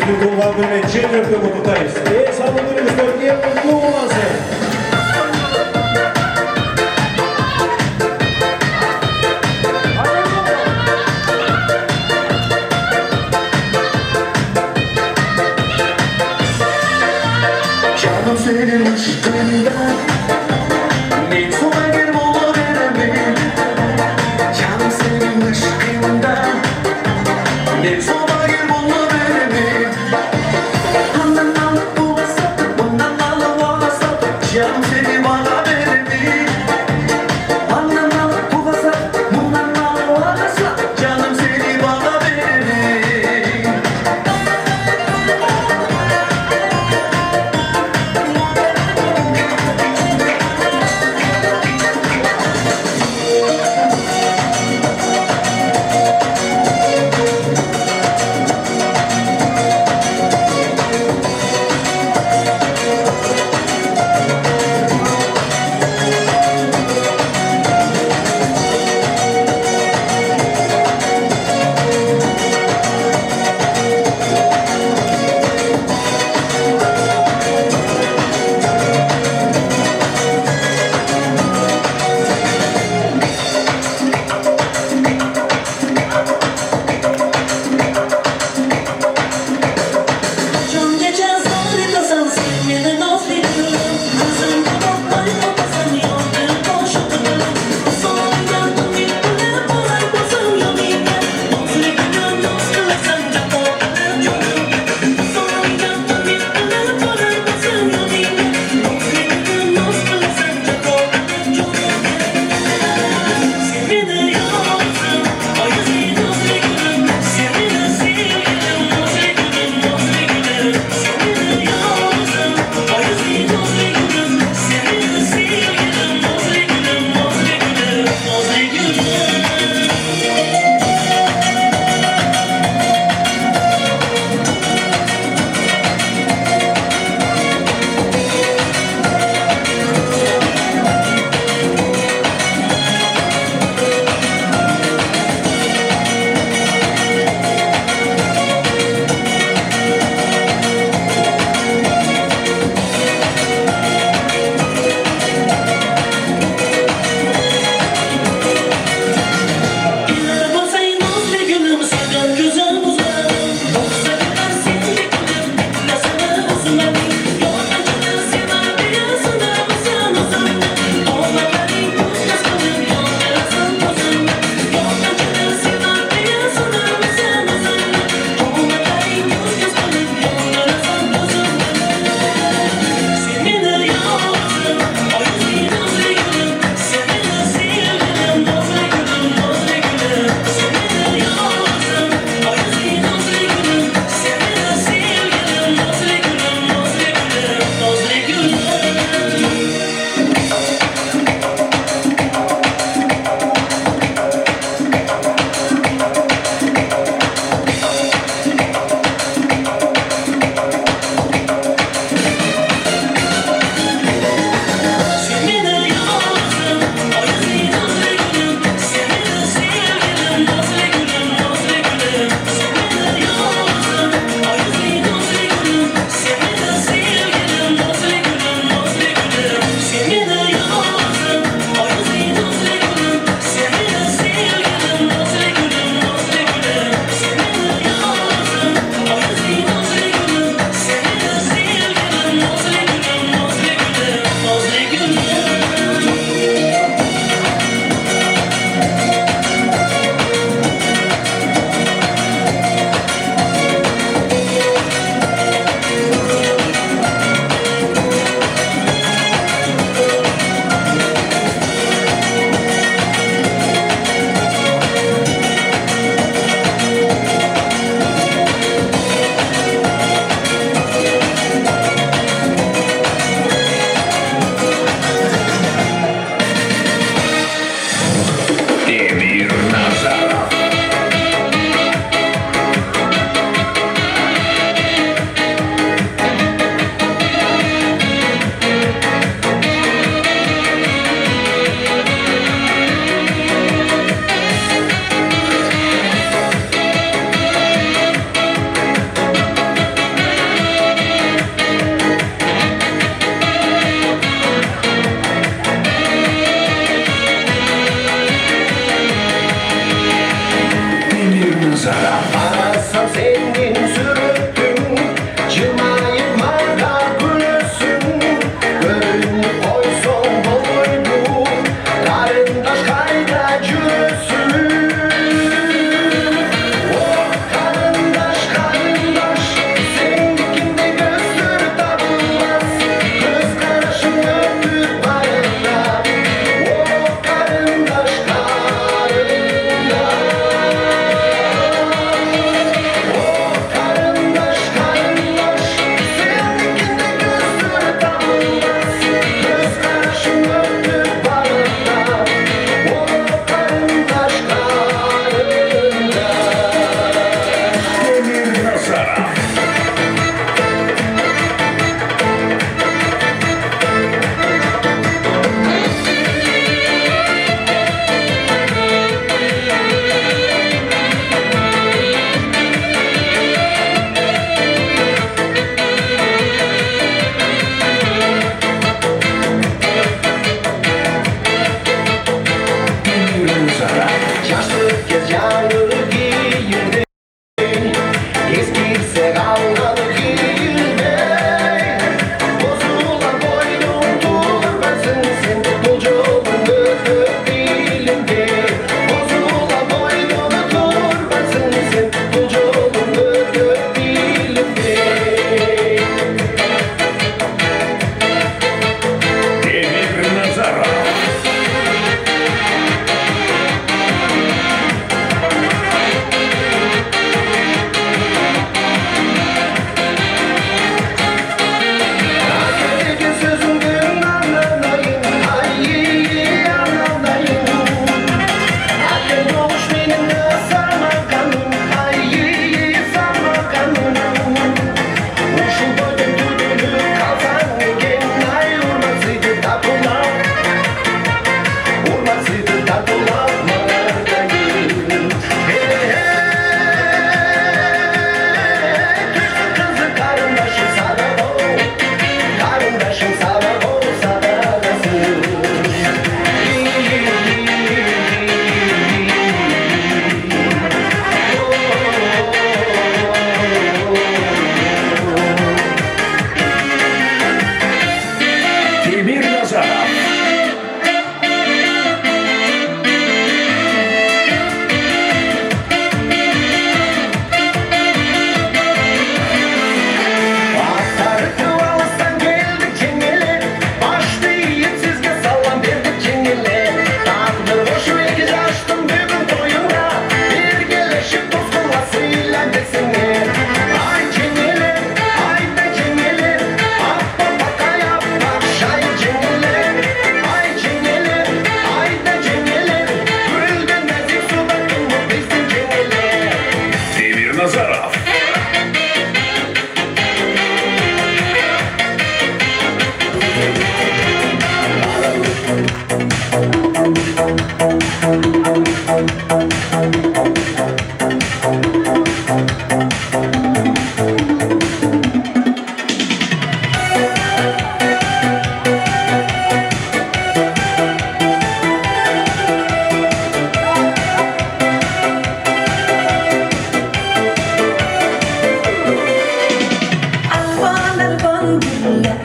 Bütün kullandım ve çiğ köfte buradayız. Salonlarımız bölgeye mutlu olması. Canım senin aşkından bir soğuk mola veremem. Canım senin aşkından bir soğuk mola veremem. Ondan alıp bu basat, ondan alıp o basat. Canım seni bana veremem. Ondan alıp bu basat, ondan alıp o basat. Canım seni bana veremem.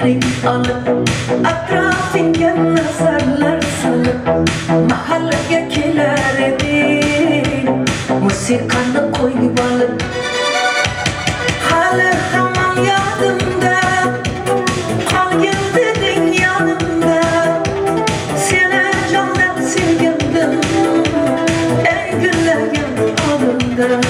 fikri alıp atrafınca nazarlar salıp mahalleye keler edin musikanı koyup alıp hali hamam yadımda kalgin dedin yanımda seni candan sevgindim en günlerim alımda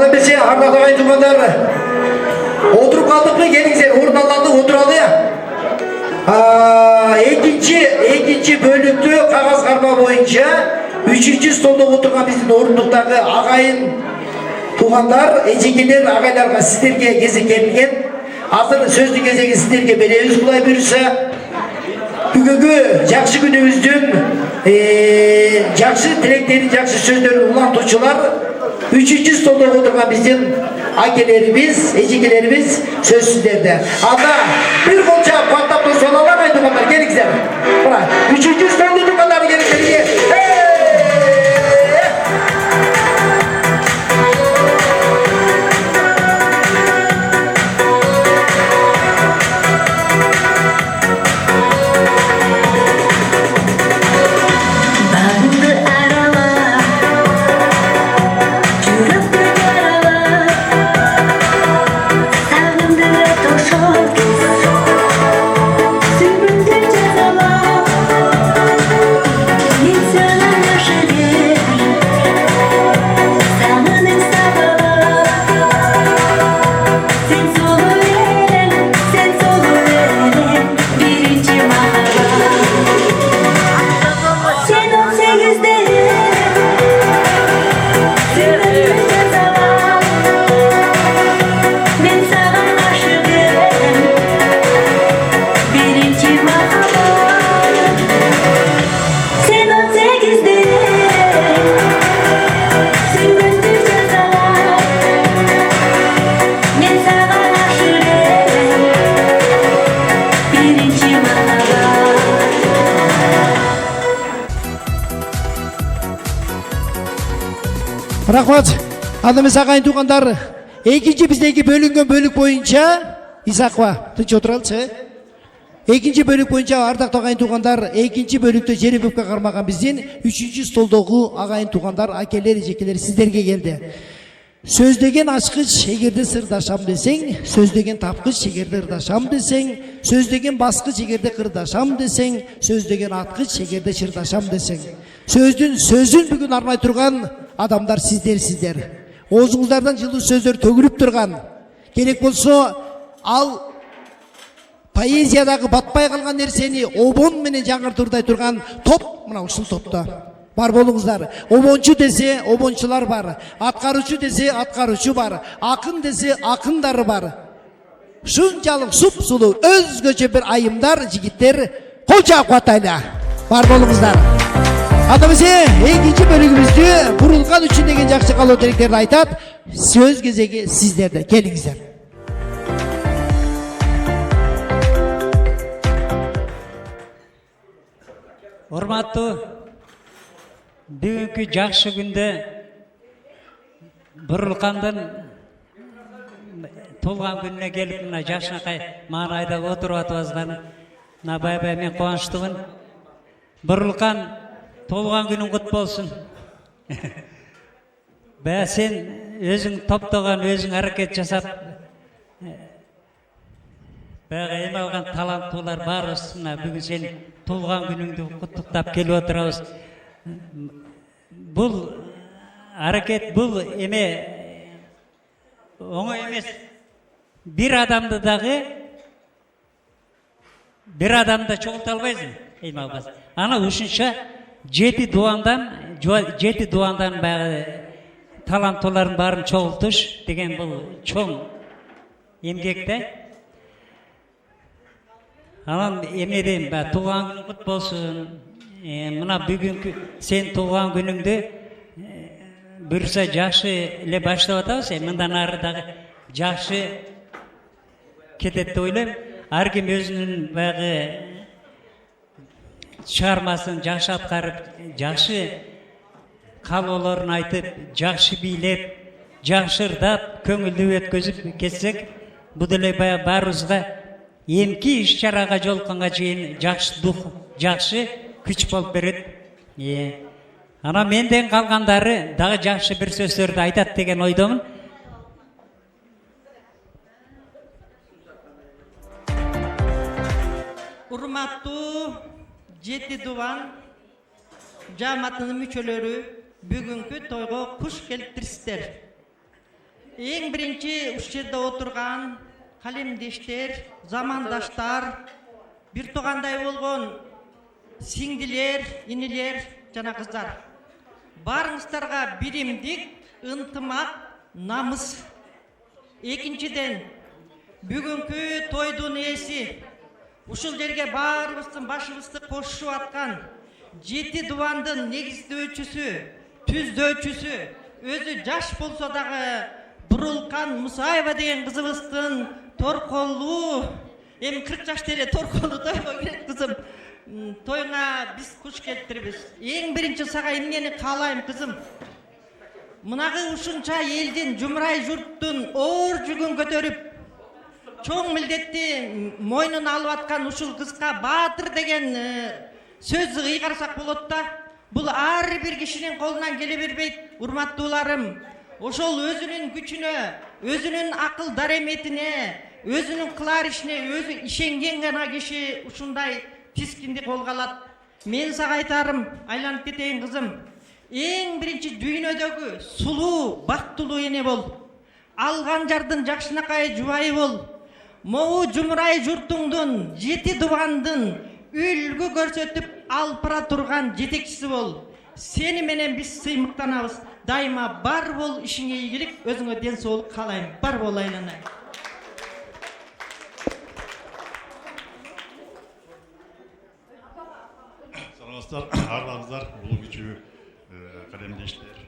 Arada bir şey arada kayıntımanlar oturup kaldık mı gelin sen oradan oturalım ya. Экинчи bölüktü kağız karma boyunca 3. stolda oturgan bizdin orundukdagı agayın tuğanlar, ejekелер, agaylarga sizlerge кезек келген. Азыр сөздүк кезеги сиздерге беребиз, Кудай буйруса. Бүгүнкү жакшы күнүбүздүн жакшы тилектерин, жакшы сөздөрүн улантуучулар 3. stolda oturgan bizdin akелерибиz, ejекелерибиz söz sizlerde. Anda bir kolça patlap da sonalamayın tuğanlar, gelingizler. Buna 3. stolda tuğanlar gelingizler. Bağımdı arala, жүректі жарала, сағынды тоқшау кез, сүйгінді жазала, мен саған ашығыр, сағының сабала, сен солу елің, бірінші махаббат. Sen 18'de süründün cezalar, ben sana aşığım, birinci mahabbet. Sen 18'de süründün cezalar, ben sana aşığım, birinci mahabbet. Рахмат. Адамыз ағайын туғандар, екінші біздегі бөлінген бөлік бойынша Исақова, тынч отыралшы. Екінші бөлік бойынша ардақ ағайын туғандар, екінші бөлікті жеребепке қармаған бізден 3. столдоғы ағайын туғандар, акелер, жекелер сіздерге келді. Сөздеген ашқыш егерде сырдашам десең, сөздеген тапқыш егерде ырдашам десең, сөздеген басқыш егерде қырдашам десең, сөздеген атқыш егерде шырдашам десең. Сөзін бүгін арнай тұрған адамдар сіздер. Оғызыңыздардан жылы сөздер төгіліп тұрған. Керек болса, ал поэзиядағы батпай қалған нәрсені обон менен жаңғыртурдай тұрған топ, мына ушул топта. Бар болуңуздар. Обончу десе, обончулар бар. Аткаручу десе, аткаручу бар. Акын десе, акындары бар. Шунчалык суп-сулуу өзгөчө бир айымдар, жигиттер, кол жаап катайлы. Бар болуңуздар. Атабызе, экинчи бөлүгүбүздү бурулган үчүн деген жакшы калуу тилектерди айтат. Сөз кезеги сиздерде. Келиңиздер. Урматтуу бүгүнкү жакшы күндө Бурулкандын туулган күнүнө келип мына жакшынакай маанайда отуруп атыбыздан аябай мен кубанычтымын. Бурулкан туулган күнүң кут болсун. Бая сен өзүң топтогон, өзүң аракет жасап баягы эме алган таланттуулар баарыбыз мына бүгүн сен туулган күнүңдү куттуктап келип отурабыз. Бул аракет, бул эме оңой эмес. Бир адамды чогулта албайсың, эме албайсың. Ана ушунча 7 дуандан баягы таланттуулардын баарын чогултуш деген бул чоң эмгекте. Анан эмеден туулган күнүң кут болсун. Мына бүгүнкү сен туулган күнүңдү буюрса жакшы эле баштап атабыз. Мындан ары дагы жакшы кетет деп ойлойм. Ар ким өзүнүн баягы чыгармасын жакшы аткарып, жакшы каалоолорун айтып, жакшы бийлеп, жакшы ырдап, көңүлдүү өткөзүп кетсек, бул деле баягы баарыбызга эмки иш-чарага жолукканга чейин жакшы дух, жакшы күч болуп берет. Ана менден калгандары дагы жакшы бир сөздөрдү айтат деген ойдомун. Урматтуу 7 дубан жааматынын мүчөлөрү бүгүнкү тойго куш келиптирсиздер. Эң биринчи ушул жерде отурган калемдештер, замандаштар, bir tugандай болгон сиңдилер, инилер жана кыздар. Барыңыздарга биримдик, ынтымак, намыс. Экинчиден, бүгүнкү тойдун ээси ушул жерге баарыбыздын башыбызды кошуп аткан жети дубандын негиздөөчүсү, түздөөчүсү, өзү жаш болсо дагы Бурулкан Мусаева деген кызыбыздын торколуу, эми 40 жашта эле торколуу тойго кирет кызым. Тойуңа биз куш келтирбиз. Эң биринчи сага эмнени каалайм кызым? Мынагы ушунча элдин, жумрай журттун оор жүгүн көтөрүп, чоң милдетти мойнуна алып аткан ушул кызга баатыр деген сөз ыйгарсак болот да. Бул ар бир кишинин колунан келе бербейт, урматтууларым. Ошол өзүнүн күчүнө, өзүнүн акыл дареметине, өзүнүн кылар ишине өзү ишенген гана киши ушундай тискинди колго алат. Мен сага айтарым, айланып кетейин кызым. Эң биринчи дүйнөдөгү сулуу, бактылуу эне бол. Алган жардын жакшынакай жубайы бол. Могу жумрай журтуңдун, жети дубандын үлгү көрсөтүп алпыра турган жетекчиси бол. Сени менен биз сыймыктанабыз. Дайыма бар бол, ишиңе ийгилик, өзүңө ден соолук каалайм. Бар бол айланай. Саламатсыздар, арлаңыздар, улуу күчү калемдештер.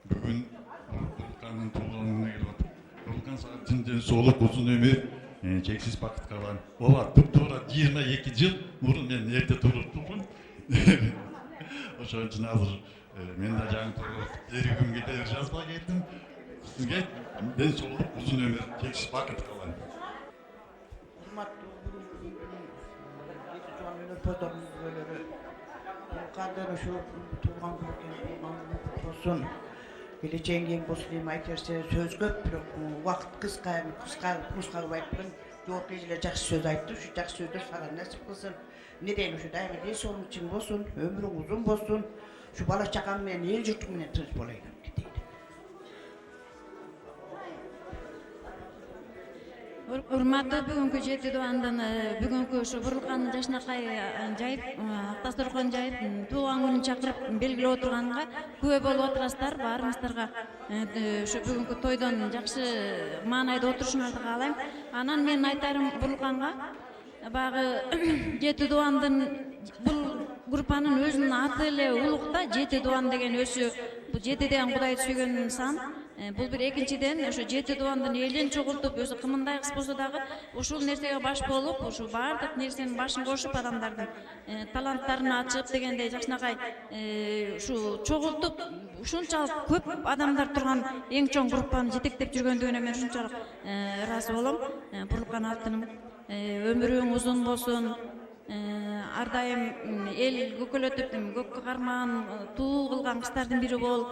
Бүгүн Бурулкандын туулганына келип атып, Бурулкан сааттын ден соолук, узун өмүр, чексиз бакыт каалайм. Ооба, туп-туура 22 жыл мурун мен эрте туруп турдум. Ошон үчүн азыр мен да жаңы туруп деригимге деле жазба келдим. Сизге ден соолук, узун өмүр, чексиз бакыт каалайм. Kadar şu tuğan olsun, geleceğin bolsun diye aytırsa söz köp, vakt kıska baytın, yok geceler жақсы söz aytdı, şu жақсы sözdür sana nasip kılsın. Neden şu daima değil, onun için bolsun, ömrün uzun bolsun, şu bala çakan men el yurtum men tınç bolayım. Урматтуу бүгүнкү жети дубандын бүгүнкү ушу Бурулкандын жашынакай жайып, дасторкон жайып, туулган күнүн чакырып белгилеп отурганга күбө болуп отурасыздар. Баарыңыздарга ушу бүгүнкү тойдон жакшы маанайда отурушуңарды каалайм. Анан мен айтарым Бурулканга, баягы жети дубандын бул группанын өзүнүн аты эле улук да, жети дубан деген өзү бул жети деген Кудайды сүйгөн сан. Бул бир экинчиден ошо жети дубандын элин чогултуп, өзү кымындай кыз болсо дагы ушул нерсеге баш болуп, ушу баардык нерсенин башын кошуп адамдардын таланттарын ачып дегендей жакшынакай ушу чогултуп, ушунчалык көп адамдар турган эң чоң группаны жетектеп жүргөндүгүнө мен ушунчалык ыраазы болом. Бурулкан алтыным, өмүрүң узун болсун. Ар дайым эл көкөлөтүп, көккө кармаган, туу кылган кыздардын бири бол.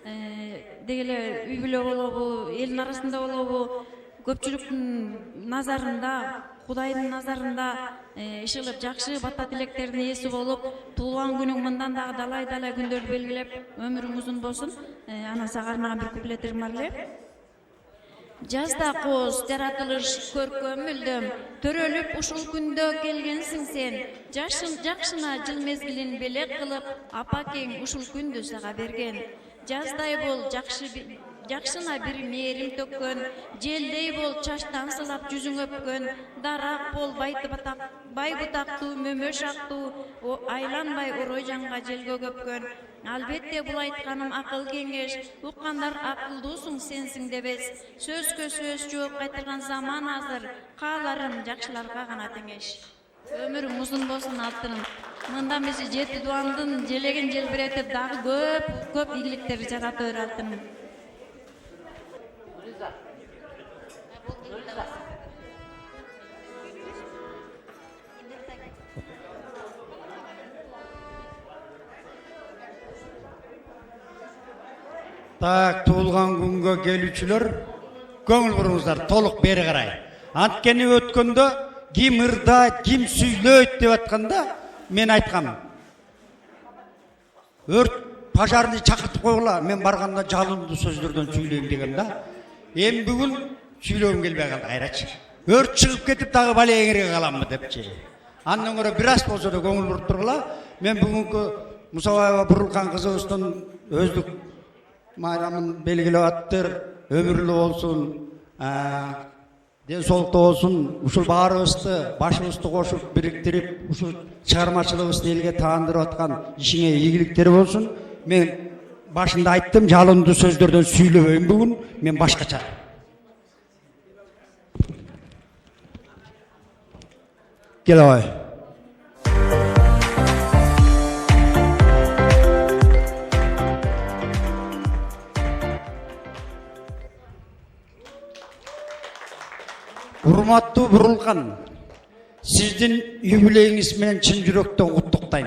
Деги эле үй бүлө болобу, элдин арасында болобу, көпчүлүктүн назарында, Кудайдын назарында иш кылып жакшы бата тилектердин ээси болуп, туулган күнүң мындан дагы далай күндөрдү белгилеп, өмүрүң узун болсун. Анан сага арнаган бир куплетим бар эле. Жазда коз жаратылыш көркөм мүлдөм, төрөлүп ушул күндө келгенсиң сен. Жакшына жыл мезгилин белек кылып, апакең ушул күндү сага берген. Жаздай бол жакшына бир мээрим төккөн, желдей бол чачтан сылап жүзүң өпкөн, дарак бол бай бутактуу, мөмө шактуу, айланбай орой жанга желге көпкөн. Албетте бул айтканым акыл кеңеш, уккандар акылдуусуң сенсиң дебес. Сөзгө сөз жооп кайтырган заман азыр, кааларым жакшыларга гана теңеш. Өмүрүң узун болсун алтыным. Мындан биз жети дубандын желеген желбиретип дагы көп ийгиликтер жарата бер алтыным. Так, туулган күнгө келүүчүлөр, көңүл буруңуздар, толук бери карай. Анткени өткөндө ким ырдайт, ким сүйлөйт деп атканда мен айткам. Өрт пожарны чакыртып койгула, мен барганда жалындуу сөздөрдөн сүйлөйм деген да. Эми бүгүн сүйлөгүм келбей калды, кайрачы. Өрт чыгып кетип дагы бале эңирге каламбы депчи. Андан көрө бир аз болсо да көңүл буруп тургула. Мен бүгүнкү Мусабаева Бурулкан кызыбыздын өздүк майрамын белгилеп аттыр. Өмүрлүү болсун, ден соолукта болсун. Ушул баарыбызды башыбызды кошуп, бириктирип, ушул чыгармачылыгыбызды элге таандырып аткан ишиңе ийгиликтер болсун. Мен башында айттым, жалындуу сөздөрдөн сүйлөбөйм бүгүн. Мен башкача. Gel away. Урматтуу Бурулкан, сиздин юбилейиңиз менен чын жүрөктөн куттуктайм.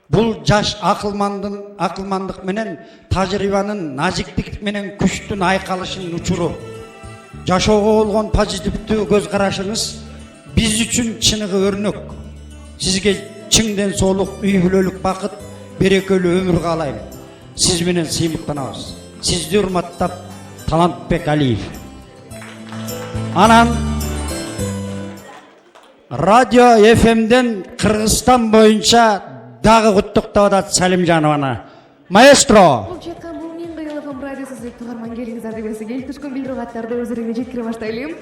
Бул жаш акылмандык менен тажрыйбанын назиктик менен күчтүн айкалышынын учуру. Жашоого болгон позитивдүү көз карашыңыз биз үчүн чыныгы өрнөк. Сизге чың ден соолук, үй бүлөлүк бакыт, берекелүү өмүр каалайм. Сиз менен сыймыктанабыз. Сизди урматтап, Талантбек Алиев. Анан Радио ФМден Кыргызстан боюнча дагы куттуктап атат Салимжанованы. Маэстро. Тугарман келиңиз ардыбеси келип түшкөн билдирүү каттарды өздөрүңө жеткире баштайлы.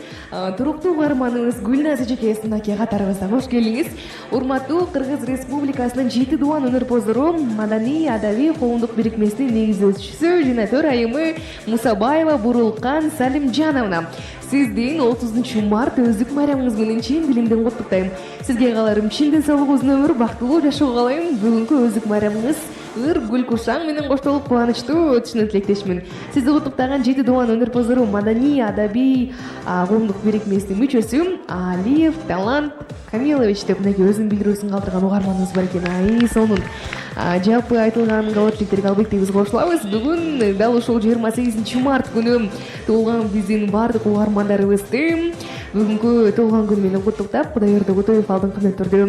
Туруктуу угарманыбыз Гүлназ Эжекеевдин катарыбызда кош келиңиз. Урматтуу Кыргыз Республикасынын 7 дуан өнөрпоздору, маданий адабий коомдук бирикмесинин негиздөөчүсү жана төрайымы Мусабаева Бурулкан Салимжановна. Сиздин 30 март өздүк майрамыңыз менен чын дилимден куттуктайм. Сизге кааларым чын ден соолук, узун өмүр, бактылуу жашоо каалайм. Бүгүнкү өздүк майрамыңыз ыр гүл кушаң менен коштолуп кубанычтуу өтүшүнө тилектешмин. Сизди куттуктаган 7 дуан өнөрпоздору, маданий адабий коомдук бирикмесинин мүчөсү Алиев Талант Камилович деп мынакей өзүнүн билдирүүсүн калтырган угарманыбыз бар экен. Сонун жалпы айтылган кабатчиликтерге албетте биз кошулабыз. Бүгүн дал ушул 28 март күнү туулган биздин баардык угармандарыбызды бүгүнкү туулган күнү менен куттуктап, Кудайберди Кутуев алдын кызматтөрдө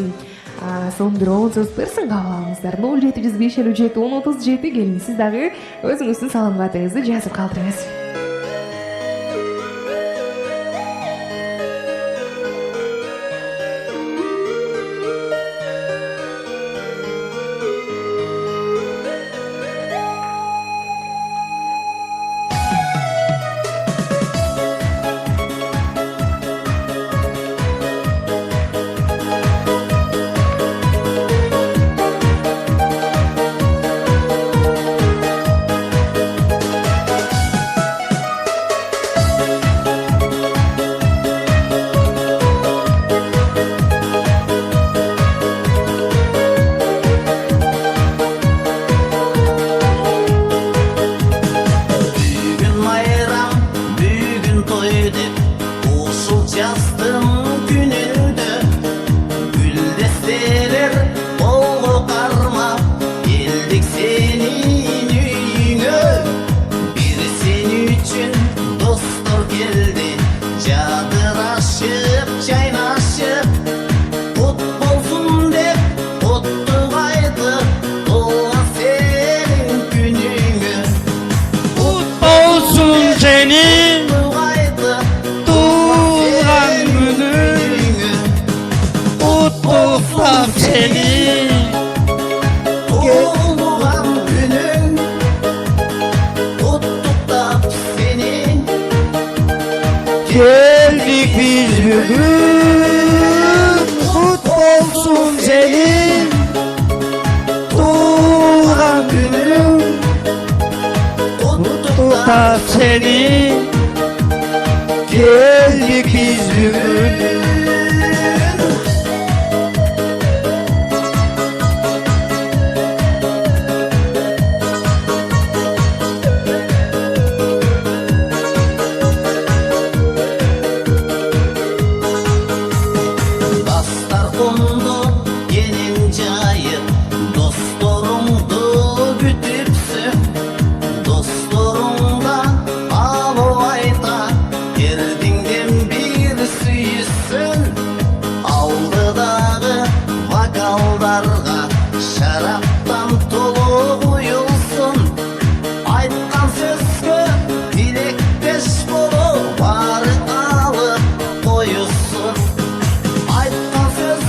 сонун бир оон сөз берсин кабыл алыңыздар. 0705 57 10 37 келиңиз. Сиз дагы өзүңүздүн салам катыңызды жазып калтырыңыз. Geldik biz bugün, kutlu olsun senin doğan günün, kutlu seni. Geldik biz bugün. Aytkan söz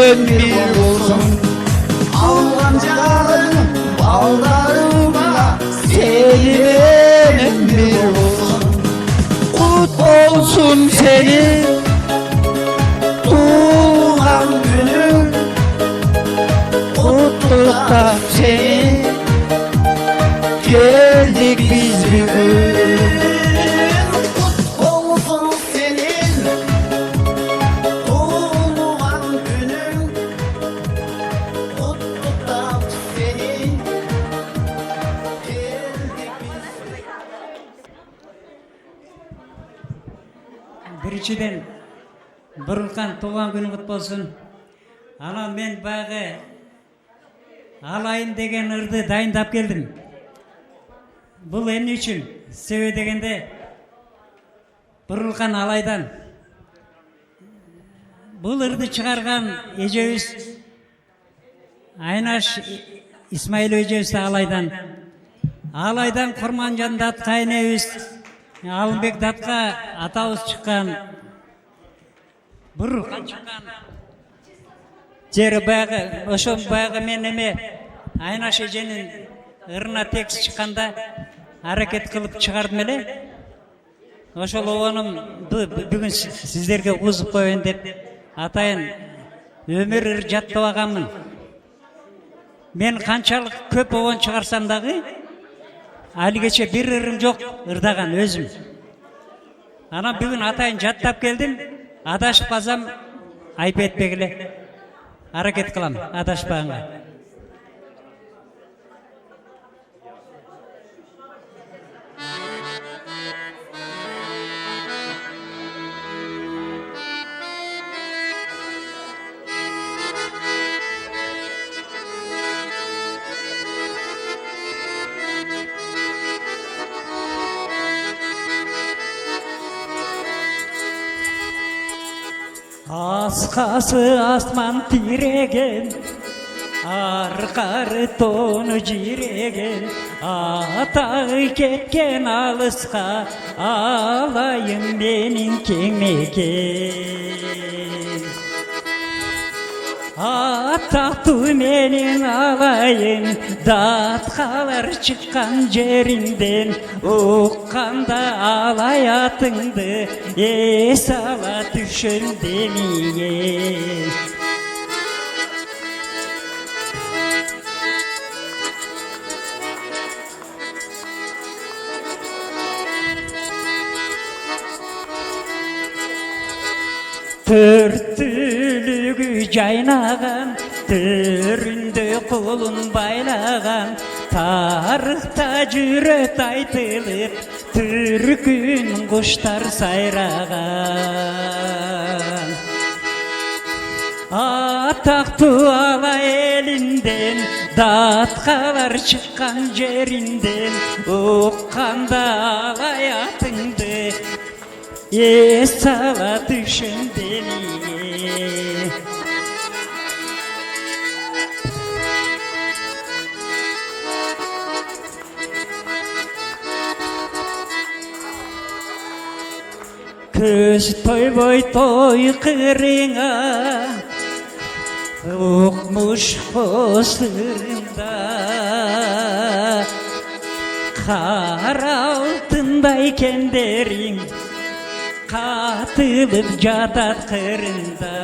menен bir bolsun algan jarım balдарыма seni menен bir bolsun kut olsun senin tuğan günün kutluklar seni geldik biz bugün kut olsun senin doğulan günün kutluklar seni geldik biz Біріншіден Бұрылқан туған күні құт болсын. Анан мен бағы алайын деген ырды дайындап келдім. Бұл эмне үшін? Себеби дегенде Бұрылқан алайдан. Бұл ырды шығарған эжебиз Айнаш Исмаил эжебиз алайдан. Алайдан Құрманжан датқа энебиз Алымбек датқа атабыз шыққан. Бұрылқан шыққан. Жері бағы, ошон бағы мен эме Айнаш эженин ырына текст шыққанда аракет кылып чыгардым эле. Ошол обонумду бүгүн сиздерге угузуп коеюн деп атайын өмүр ыр жаттабаганмын. Мен канчалык көп обон чыгарсам дагы алигече бир ырым жок ырдаган өзүм. Анан бүгүн атайын жаттап келдим. Адашып калсам айып этпегиле. Аракет кылам адашпаганга. Аскасы асман тиреген, арқары тоны жиреген, атағы кеткен алысқа, алайын менің кеңмеген. Атақты менен алайын, датқалар шыққан жерінден, ұққанда алай атыңды, ес ала түшін демейін. Төртүлүгү жайнаган, төрүндө колун байлаган, тарыхта жүрөт айтылып, түркүн куштар сайраган. Атактуу алай элинден, датқалар чыккан жеринден, укканда алай атыңды, ес ала түшін демейе. Көз тойбой той қырыңа, ұқмыш қосырында, қара алтындай кендерің, қатылып жатат қырында.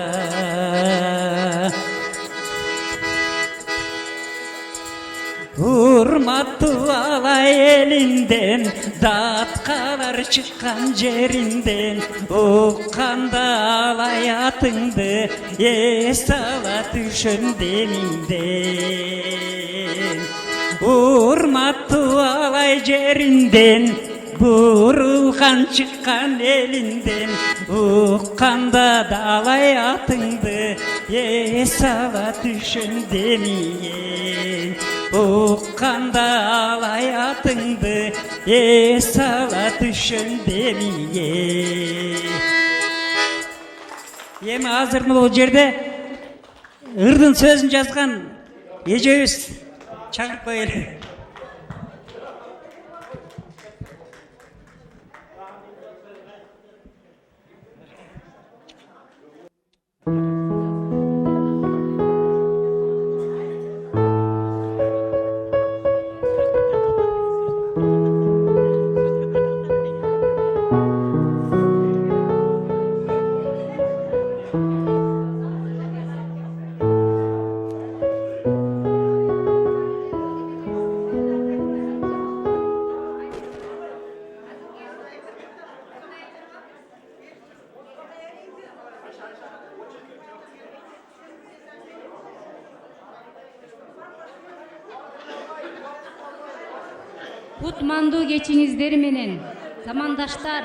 Урматтуу алай элинден, датқалар чыккан жеринден, укканда алай атыңды, эс ала түшөн демиңден. Урматтуу алай жеринден, бурулган чыккан элинден, укканда далай атыңды, эс ала түшөн демейен. Укканда алай атыңды, эс ала түшөн демейен. Эми азыр бул жерде ырдын сөзүн жазган эжебиз чакырып коелу. Kutmandуу geçiңиздер менен замандаштар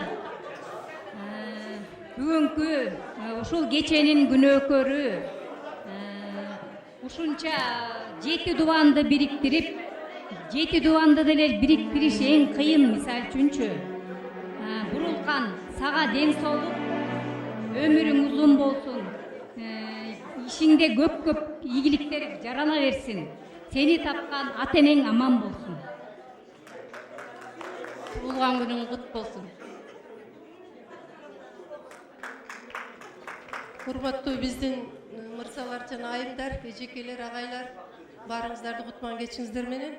бүгүнкү ушул кеченин күнөөкөрү ушунча 7 дубанды бириктирип 7 дубанды деле бириктириш эң кыйын. Мисалы үчүнчү Бурулкан сага ден соолук, өмүрүң узун болсун, ишиңде көп ийгиликтер жарала берсин, сени тапкан ата энең аман болсун. Туулган күнүң кут болсун. Урматтуу биздин мырзалар жана айымдар, эжекелер, агайлар, баарыңыздарды кутман кечиңиздер менен.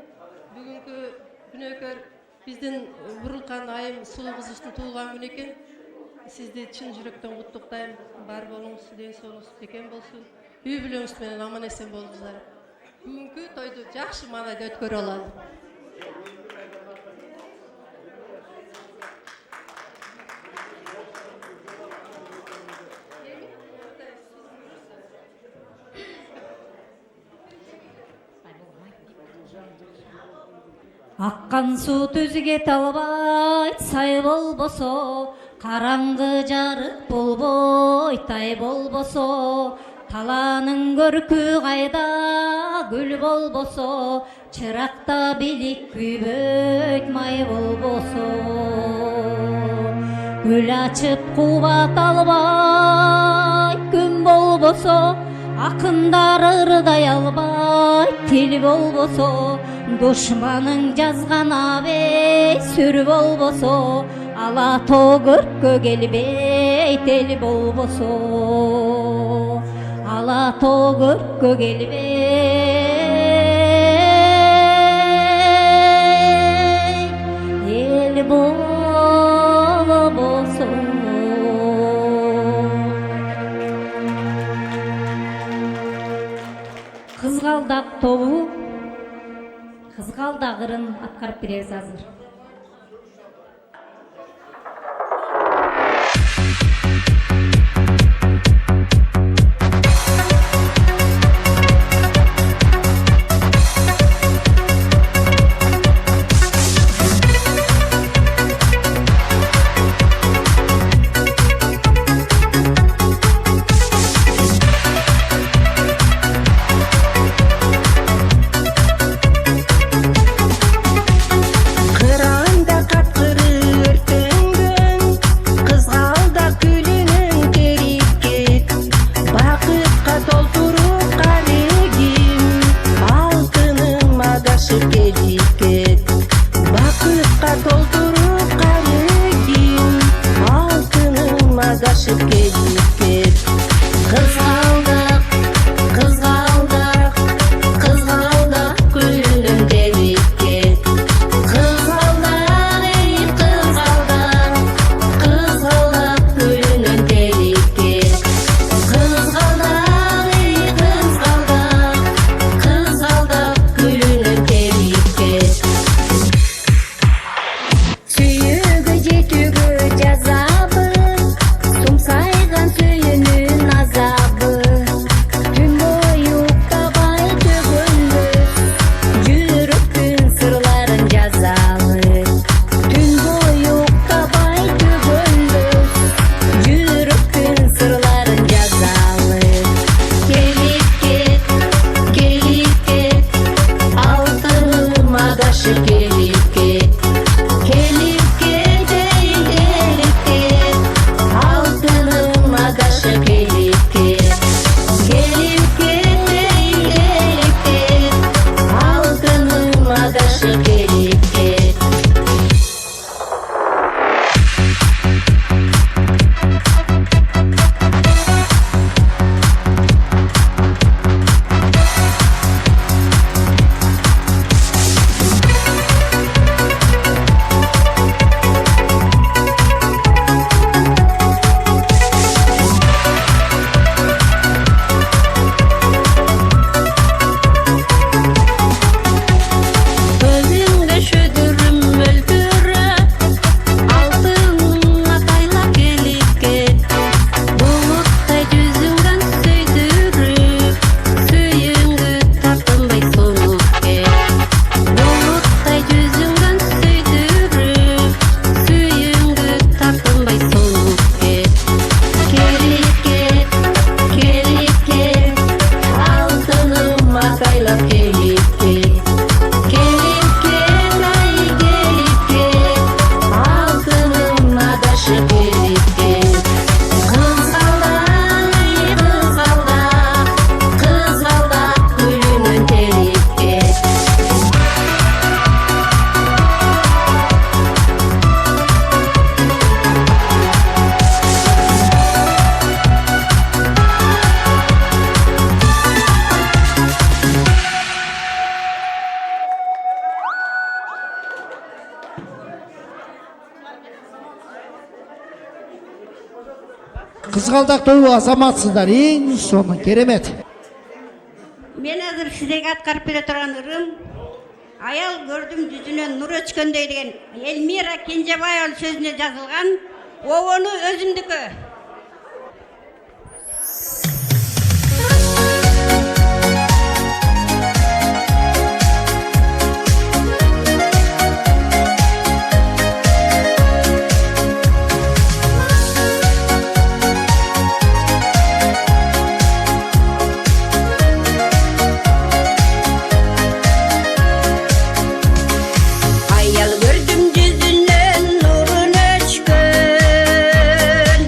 Бүгүнкү күнөөкөр биздин Бурулкан айым сулуу кызыбыздын туулган күнү экен. Сизди чын жүрөктөн куттуктайм. Бар болуңуз, ден соолугуңуз бекем болсун. Үй бүлөңүз менен аман эсен болуңуздар. Бүгүнкү тойду жакшы маанайда өткөрө алалы. Аккан суу түзүгө талбайт, сай болбосо, караңгы жарык болбойт, ай болбосо, талаанын көркү кайда, гүл болбосо, чыракта билик күйбөйт, май болбосо. Гүл ачып кубат албайт, күн болбосо, акындар ырдай албайт, тил болбосо, душманың жазган абей сүр болбосо, ала тоо көрккө келбейт, эл болбосо. Ала тоо көрккө келбейт, эл болбосо. Кызгалдак тобу Кызгалдак ырын аткарып беребиз азыр. Сүйүгү жетүүгө жазабы, сумсайган сүйүгү Кызгалдактуу азаматсыздар, эң сонун, керемет. Мен азыр сиздерге аткарып бере турган ырым аял көрдүм жүзүнөн нур өчкөндөй деген Элмира Кенжебаева сөзүнө жазылган обону өзүмдүкү. Ayal gördüm yüzünden nurun öçkön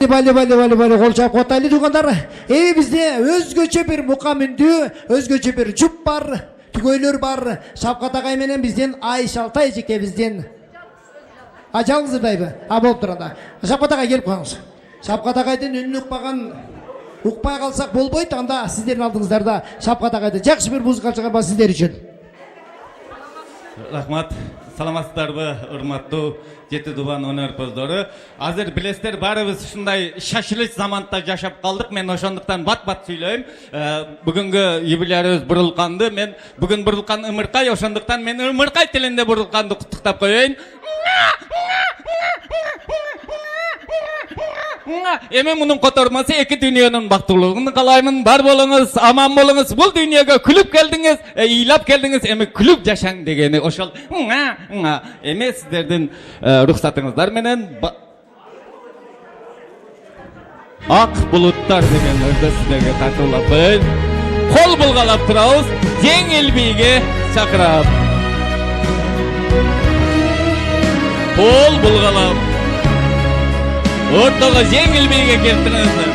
Бали кол чап котайлы туугандар. Бизде өзгөчө бир мукам үндүү, өзгөчө бир жуп бар, түгөйлөр бар. Шапкат агай менен бизден Айша Алтай эжеке бизден. Жалгызырдайбы? Болуп турганда. Шапкат агай келип коюңуз. Шапкат агайдын үнүн укпаган укпай калсак болбойт, анда сиздердин алдыңыздарда Шапкат агайды жакшы бир музыка чыгарба сиздер үчүн. Рахмат. Саламатсыздарбы, урматтуу жети дубан өнөрпөздөрү. Азыр билесиздер, баарыбыз ушундай шашылыч заманда жашап калдык. Мен ошондуктан бат-бат сүйлөйм. Бүгүнгү юбилейибиз Бурулканды. Мен бүгүн Бурулкан ымыркай, ошондуктан мен ымыркай тилинде Бурулканды куттуктап коеюн. Эми мунун котормасы эки дүйнөнүн бактылуулугун каалаймын. Бар болуңуз, аман болуңуз. Бул дүйнөгө күлүп келдиңиз, ыйлап келдиңиз. Эми күлүп жашаң дегени ошол. Эми сиздердин рухсатыңыздар менен ак булуттар деген өрдө сиздерге тартуулап коеюн. Кол булгалап турабыз. Жеңил бийге чакырам. Кол булгалап. Ортого жеңил бийге келтириңиздер.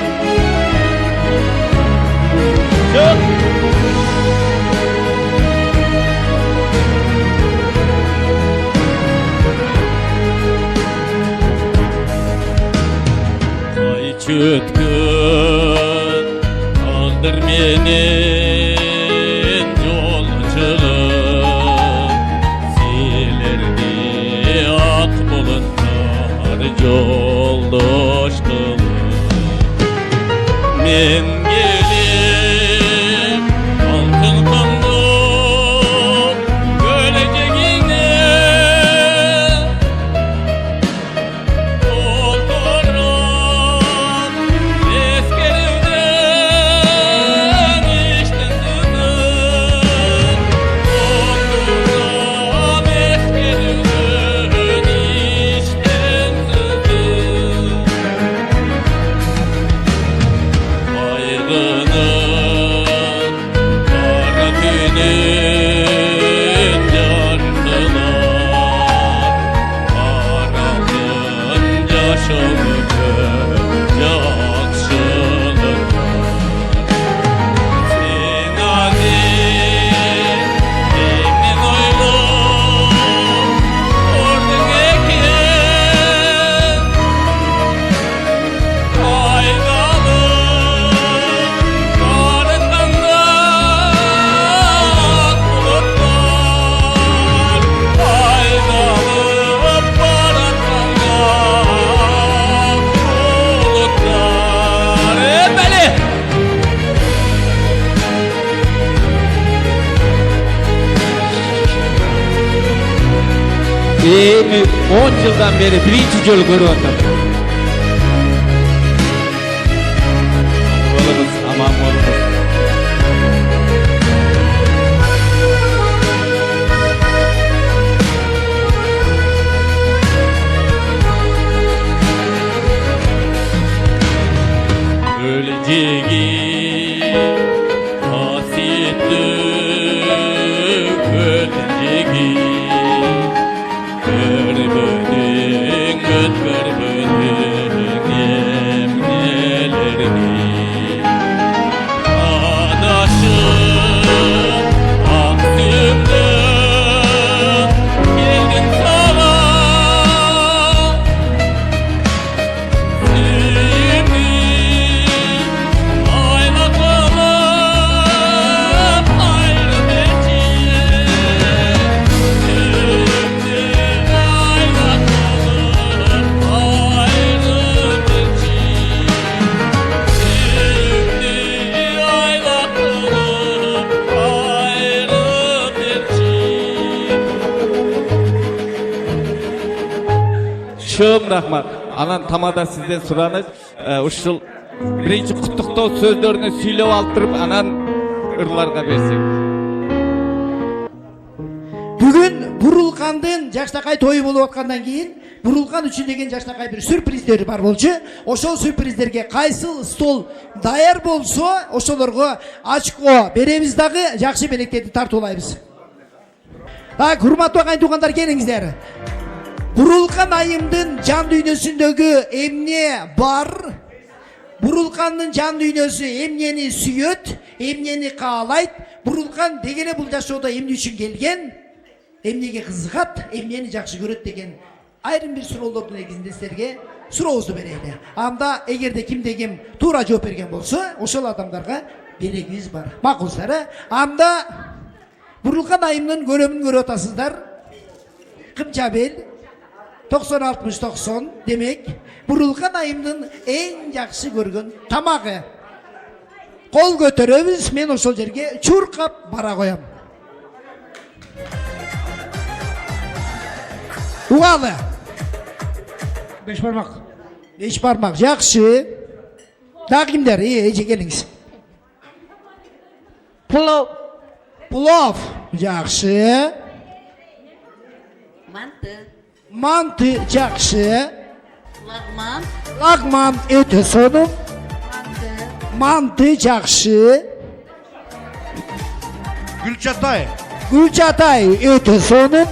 Ай чөткөн калдыр менен жолчулук, силерди ак булуттар жолдош кылып. Men gelip altın kondum gölecegine, oturup eskerimden içten sızdım, oturup eskerimden içten sızdım. Bayrağının kara günün yardılar, Aralın yaşını yakşılıklar. Sen aziz, emin oylum, ordun eken, aynalı. Beni 10 yıldan beri birinci yol görüyorum. Aman olunuz. Öleceğim, hasretli öleceğim. Gör bölün, gör bölün emnelerini. Adaşım, aklımdan geldim sana. Şimdi ayla kalıp ayrı bekleyin. Şığım rahmat. Anan tamada sizden suranız. Uşul birinci kutlukta sözlerini söylep aldırıp anan ırlarga bersek. Бүгүн Бурулкандын жаштакай тою болуп аткандан кийин Бурулкан үчүн деген жаштакай бир сюрприздер бар болчу. Ошол сюрприздерге кайсыл стол даяр болсо, ошолорго очко беребиз дагы, жакшы белектерди тартуулайбыз. Урматтуу агайын туугандар, келиңиздер. Бурулкан айымдын жан дүйнөсүндөгү эмне бар? Бурулкандын жан дүйнөсү эмнени сүйөт, эмнени каалайт, бурулкан дегене бул жашоодо эмне үчүн келген, эмнеге кызыгат, эмнени жакшы көрөт деген айрым бир суроолордун негизинде силерге сурообузду берели. Анда эгерде кимде ким туура жооп берген болсо, ошол адамдарга белегибиз бар. Макулсыздар. Анда бурулкан айымдын көрөмүн көрүп атасыздар. Кымчабел 90-60-90 демек бурулкан айымдын эң жакшы көргөн тамагы. Кол көтөрөбүз, мен ошол жерге чуркап бара коем. Угалы. 5 бармак. 5 бармак, жакшы. Дагы кимдер? Эже келиңиз. Плов. Плов, жакшы. Манты. Манты, жакшы. Лагман. Лагман өтө сонун. Манты, жакшы. Гүлчатай. Гүлчатай өтө сонун.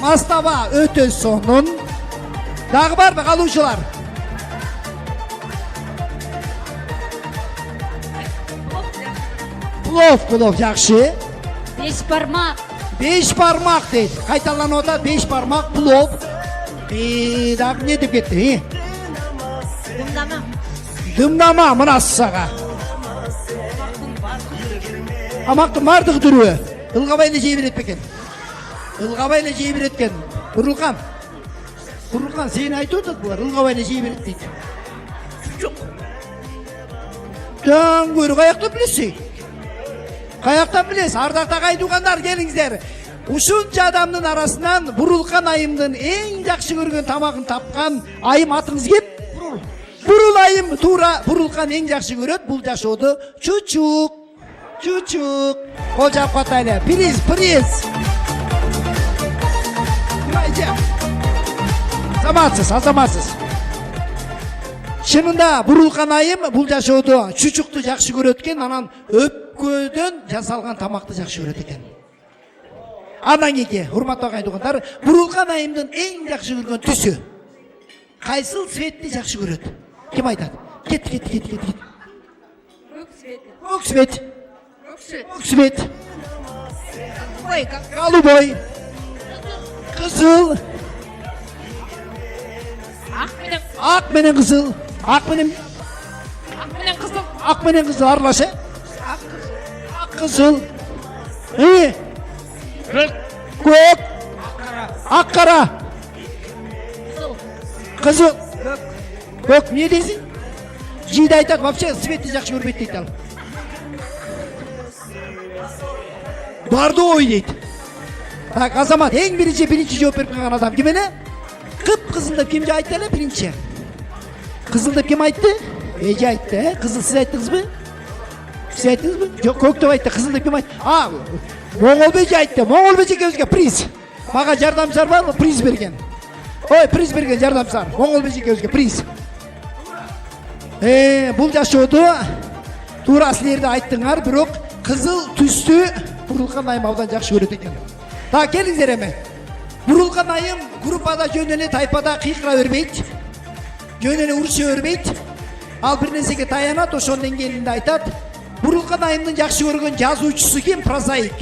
Мастава өтө сонун. Дагы барбы калуучулар? Плов, жакшы. 5 бармак. 5 бармак дейт. Кайталанып атат, 5 бармак плов. Дагы не деп кетти? Дымдама. Дымдама мына сага. Тамактын бардыгы түрүбү. Ылгабай эле жей берет бекен. Ылгабай эле жей берет экен. Бурулкан. Бурулкан сени айтып атат булар, ылгабай эле жей берет дейт. Жок. Жан көрү каяктан билесиз? Каяктан билесиз? Ардактагы айтуугандар, келиңиздер. Ушунча адамдын арасынан бурулкан айымдын эң жакшы көргөн тамагын тапкан айым атыңыз кеп? Бурул айым туура бурулкан эң жакшы көрөт бул жашоодо чучук. Чучук. Кол жаап катайлы. Приз. Азаматсыз. Чынында бурулкан айым бул жашоодо чучукту жакшы көрөт экен, анан өпкөдөн жасалган тамакты жакшы көрөт экен. Андан кийинки, урматтуу агай-туугандар, бурулкан айымдын эң жакшы көргөн түсү. Кайсыл цветти жакшы көрөт? Ким айтат? Кет. Көк свет. Голубой. Кызыл. Ак менен кызыл. Ак менен кызыл аралашы. Ак кызыл. Көк. Ак кара. Кызыл. Көк не дейсің? Жиді айтады, вообще светті жақшы көрмейді дейді ал. Барды ой дейді. Так, Азамат, ең бірінші жооп беріп қалған адам кім әлі? Қып-қызыл деп кім айтты әлі бірінші? Қызыл деп кім айтты? Эже айтты, қызыл сіз айттыңыз бі? Сіз айттыңыз бі? Жоқ, көк деп айтты, қызыл деп кім айтты? Моңол беже айтты, Моңол беже көзге приз. Маға жардамшылар бар, приз берген. Ой, приз берген жардамшылар, Моңол беже көзге приз. Бул жашоодо туура силерде айттыңар, бирок кызыл түстү бурулкан айым абдан жакшы көрөт экен. Так, келиңиздер эми. Бурулкан айым группада жөн эле тайпада кыйкыра бербейт. Жөн эле уруша бербейт. Ал бир нерсеге таянат, ошонун деңгээлинде айтат. Бурулкан айымдын жакшы көргөн жазуучусу ким? Прозаик.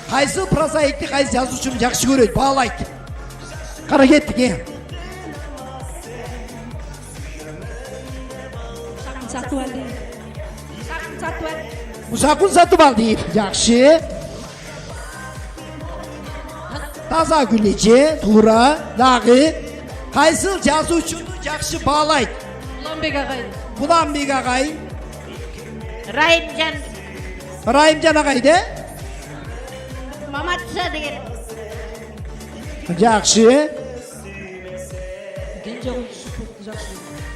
Кайсы прозаикти, кайсы жазуучуну жакшы көрөт, баалайт. Кара кеттик. Musakun Satubal deyip, jakşı. Taza Güleci, Tuğra, Dağı. Kaysıl жазуучуну jakşı bağlayt. Bulanbek ağay. Rahimcan ağay de. Mamatsa деген. Jakşı.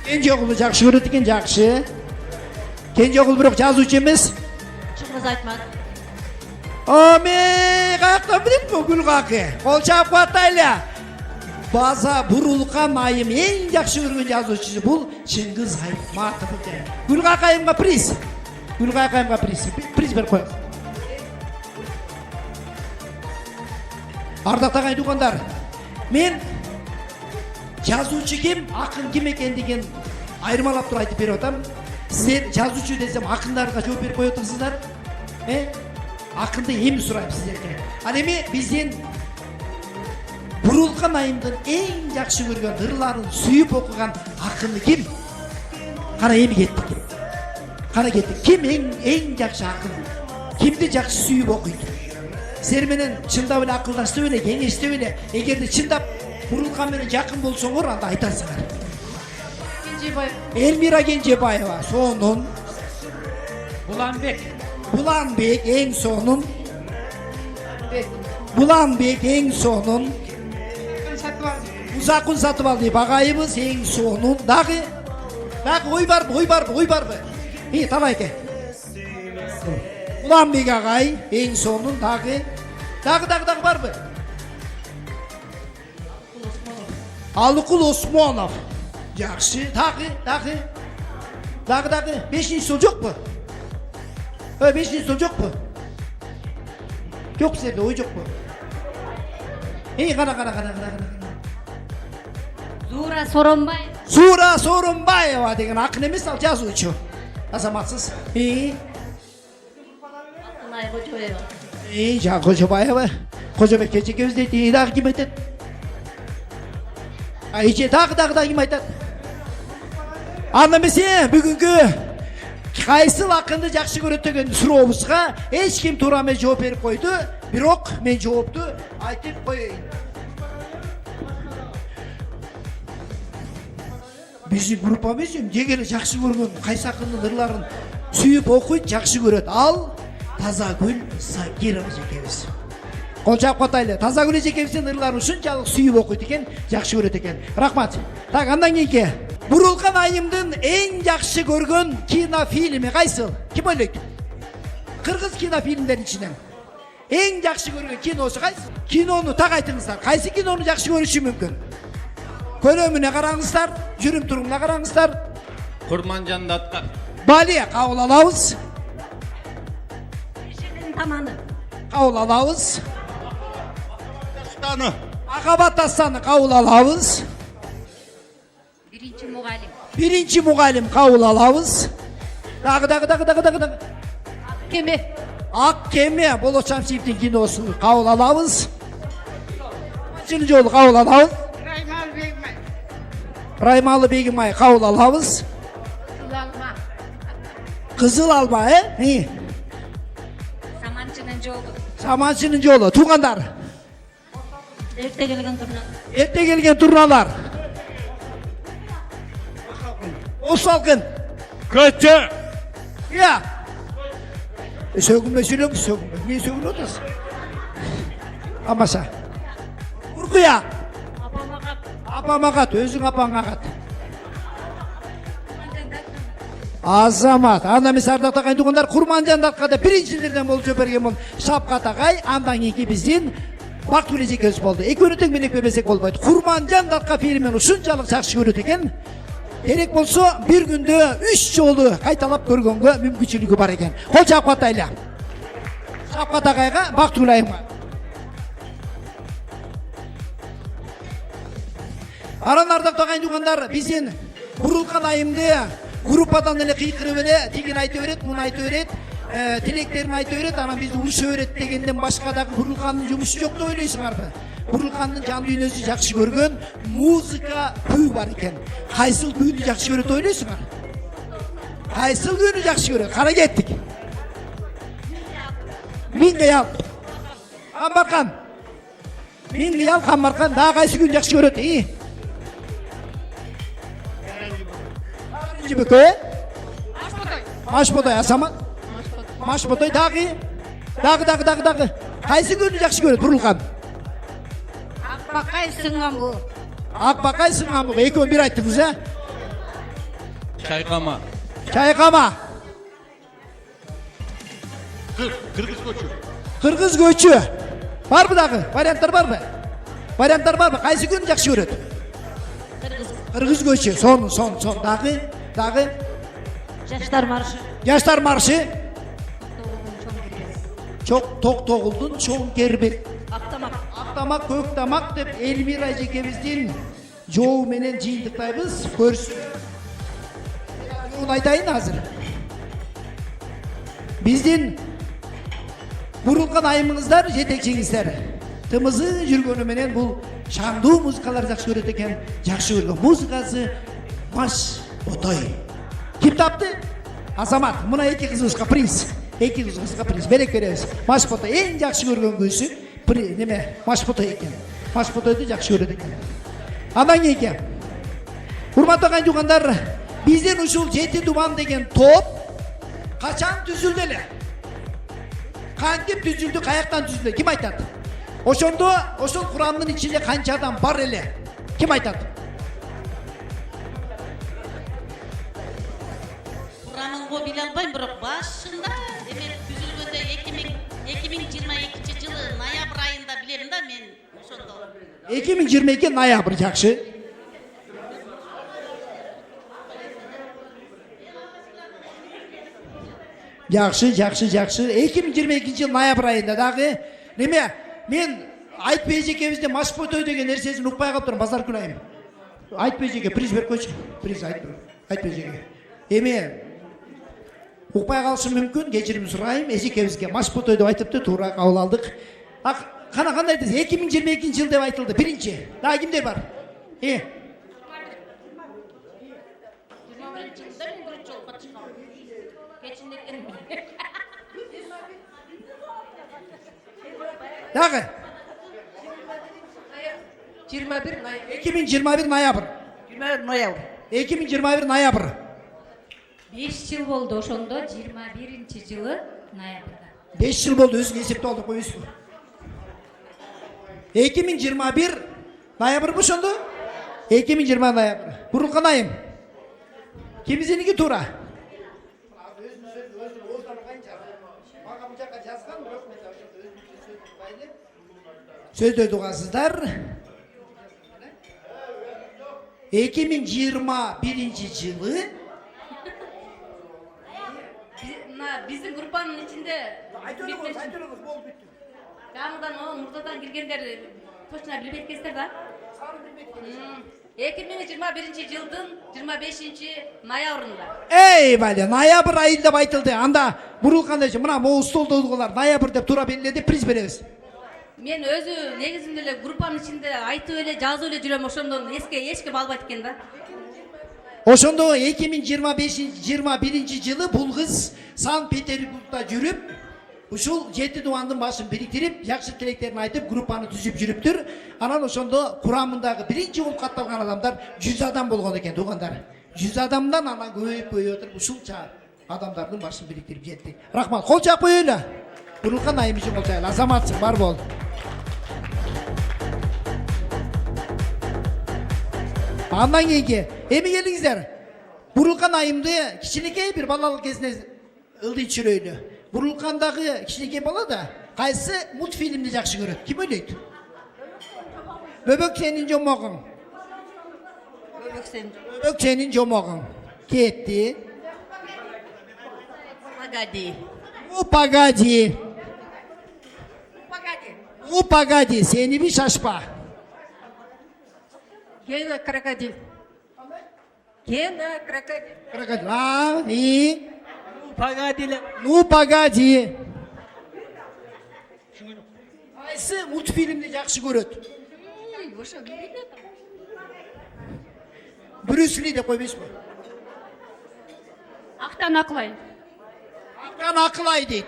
Kenjoğlu jakşı görüp eкен, jakşı. Kenjoğlu bирок жазуучу эмес. Чыңгыз Айтмат. Ome, kayaktan bilip mi Gülgakı? Kol çap katayla. Baza burulkan ayım en jakşı görgön жазуучусу bul Çıngiz Айтматов eкен. Gülgakı ayımga priz. Gülgakı ayımga priz. Priz ver koyalım. Ардактуу агай-туугандар, мен жазуучу ким, акын ким экендигин айырмалап туруп айтып берип атам. Сиздер жазуучу десем акындарга жооп берип коюп атасыздар. Акынды эми сурайм сиздерге. Ал эми биздин Бурулкан айымдын эң жакшы көргөн ырларын сүйүп окуган акыны ким? Кара эми кеттик. Кара кеттик. Ким эң жакшы акын? Кимди жакшы сүйүп окуйт? Силер менен чындап эле акылдаштып эле, кеңештеп эле, эгерде чындап Бурулкан менен жакын болсоңор, анда айтасыңар. Элмира Кенжебаева, сонун. Буланбек эң сонун. Буланбек эң сонун. Узакун Сатыбалдиев агайыбыз эң сонун. Дагы ой барбы? Талайке. Буланбек агай эң сонун. Дагы барбы? Алыкул Осмонов. Жакшы. Дагы. 5-чи сол жокпу? 5-чи сол жокпу? Жок силерде ой жокпу? Кара. Зура Соронбаева деген акын эмес, ал жазуучу. Азаматсыз. Кожобаева. Кожобек эжекебиз дейт. Дагы ким айтат? Дагы ким айтат? Анда эмесе бүгүнкү кайсыл акынды жакшы көрөт деген сурообузга эч ким туура эмес жооп берип койду. Бирок мен жоопту айтып коеюн. Биздин группабыз жеге эле жакшы көргөн кайсы акындын ырларын сүйүп окуйт, жакшы көрөт. Ал Тазагүл Закирова эжекебиз. Кол чаап катайлы. Тазагүл эжекебиздин ырларын ушунчалык сүйүп окуйт экен, жакшы көрөт экен. Рахмат. Так, андан кийинки Бурулкан айымдын эң жакшы көргөн кинофильми кайсыл? Ким ойлойт? Кыргыз кинофильмдеринин ичинен эң жакшы көргөн киносу кайсы? Кинону так айтыңыздар. Кайсы кинону жакшы көрүшү мүмкүн? Көрөмүнө караңыздар, жүрүм турумуна караңыздар. Курманжан Даткар. Бали, кабыл алабыз. Кабыл алабыз. Акабат Дастаны кабыл алабыз. Биринчи мугалим кабыл алабыз. Дагы. Ак кеме Болот Шамшиевдин киносу кабыл алабыз. Чын жолу кабыл алабыз. Раймалы Бегимай кабыл алабыз. Кызыл алма, Саманчынын жолу. Туугандар. Эрте келген турналар. Осалкын. Көчө. Сөгүнбө сүйлөңүз, не сөгүнүп атасыз? Амаса. Уркуя. Апамагат, өзүң апаңа кат. Азамат. Анда эмес ардактуу кайнтугандар, Курманжан Даткада биринчилерден болуп берген бул Шапкат агай, андан кийинки биздин Бактыгүл эжекебиз болду. Экөөнү тең менен бербесек болбойт. Курманжан Датка фильмин ушунчалык жакшы көрөт экен. Керек болсо бир күндө 3 жолу кайталап көргөнгө мүмкүнчүлүгү бар экен. Кол чаап катайлы. Шапкат агайга, Бактыгүл айымга. Аран ардактуу кайнтугандар, биздин Бурулкан айымды группадан эле кыйкырып эле тигин айтып берет, муну айтып берет, тилектерин айтып берет, анан бизди урушуп берет дегенден башка дагы Бурулкандын жумушу жок деп ойлойсуңарбы? Бурулкандын жан дүйнөсү жакшы көргөн музыка күй бар экен. Кайсыл күйдү жакшы көрөт ойлойсуңар? Кайсыл күйдү жакшы көрөт? Кара кеттик. Мин кыял. Камбаркан. Мин кыял Камбаркан дагы кайсы күйдү жакшы көрөт? Жибекö? Машботой, Асамат? Машботой дагы. Кайсы күйдү жакшы көрөт Бурулкан? Акбакай сынган бу. Акбакай сынган бу. Экөө бир айттыңыз, Чайкама. Кыргыз көчү. Барбы дагы? Варианттар барбы? Кайсы күйдү жакшы көрөт? Кыргыз көчү. Сон. Дагы. Жаштар маршы. Токтогулдун чоң кербет. Актамак, көк тамак деп Элмира эжекебиздин жоу менен жыйынтыктайбыз. жолун айтайын азыр. Биздин бурулган айымыңыздар, жетекчиңиздер. Тымызы жүргөнү менен бул шаңдуу музыкалар жакшы көрөт экен. Жакшы көргөн музыкасы Маш Ботой. Ким тапты? Азамат. Мына эки кызыбызга приз. Эки кызыбызга приз берек беребиз. Маш Ботой эң жакшы көргөн күйсү неме? Маш Ботой экен. Маш Ботойду жакшы көрөт экен. Андан кийинки. Урматтуу кайнтуугандар, биздин ушул Жети Дубан деген топ качан түзүлдү эле? Кантип түзүлдү, каяктан түзүлдү? Ким айтат? Ошондо ошол курамдын ичинде канча адам бар эле? Ким айтат? Kuramın bu bile albayım bırak. Başında evet düzülgönde 2022 yılı noyabr ayında bilirim da men ошондо. 2022 noyabr жакшы. Жакшы. 2022 жыл ноябрь айында дагы неме? Мен Айтбай эжекебизде Маш Ботой деген нерсесин укпай калып турам, базар күнү айым. Айтбай эжеке приз берип койчу. Приз Айтбай эжеке. Эме укпай калышым мүмкүн, кечирим сурайм. Эжекебизге Маш Ботой деп айтыпты, туура кабыл алдык. Кана кандай дейсиз? 2022 жыл деп айтылды. Биринчи. Дагы кимдер бар? Дагы 2021 ноябрь. 2021 ноябрь. 5 yıl oldu ошондо 21 жылы ноябрда. 5 yıl болду, өзүң эсептеп алдык коюңузбу. 2021 ноябрь ошондо? 2020 ноябрь. Бурулган айым. Кимизденики туура? Сөздөрдү угасыздар. 2021 жылы Биздин группанын ичинде жаңыдан мурдадан киргендер точно билбей кетесиздер да. 2021 жылдын 25 ноябрында. Эй, бале, ноябрь айы деп айтылды. Анда бурулганда мына могу столдогулар ноябрь деп туура белгиледи, приз беребиз. Мен өзү негизинде эле группанын ичинде айтып эле жазып эле жүрөм, ошондон эчким албайт экен да. Ошондо 2021 жылы бул кыз Санкт-Петербургда жүрүп, ушул Жети Дубандын башын бириктирип, жакшы тилектерин айтып, группаны түзүп жүрүптүр. Анан ошондо курамындагы биринчи болуп катталган адамдар 100 адам болгон экен, туугандар. 100 адамдан анан көбөйүп өтүп, ушунча адамдардын башын бириктирип жетти. Рахмат. Кол чаап коелу. Бурулган айым үчүн кол чаайлы. Азаматсың, бар бол. Андан кийинки, эми келиңиздер. Бурулган айымды кичинекей бир балалык кезинде ылдый чүрөйлү. Бурулгандагы кичинекей бала да кайсы мультфильмди жакшы көрөт? Ким ойлойт? Бөбөк сенин жомогуң. Бөбөк сенин жомогуң. Кетти. Погоди. Погоди, сени би шашпа. Гена крокодил. Крокодил. И? Погоди. Кайсы мультфильмди жакшы көрөт? Брюс Ли деп койбойсузбу? Актан акылай. Актан акылай дейт.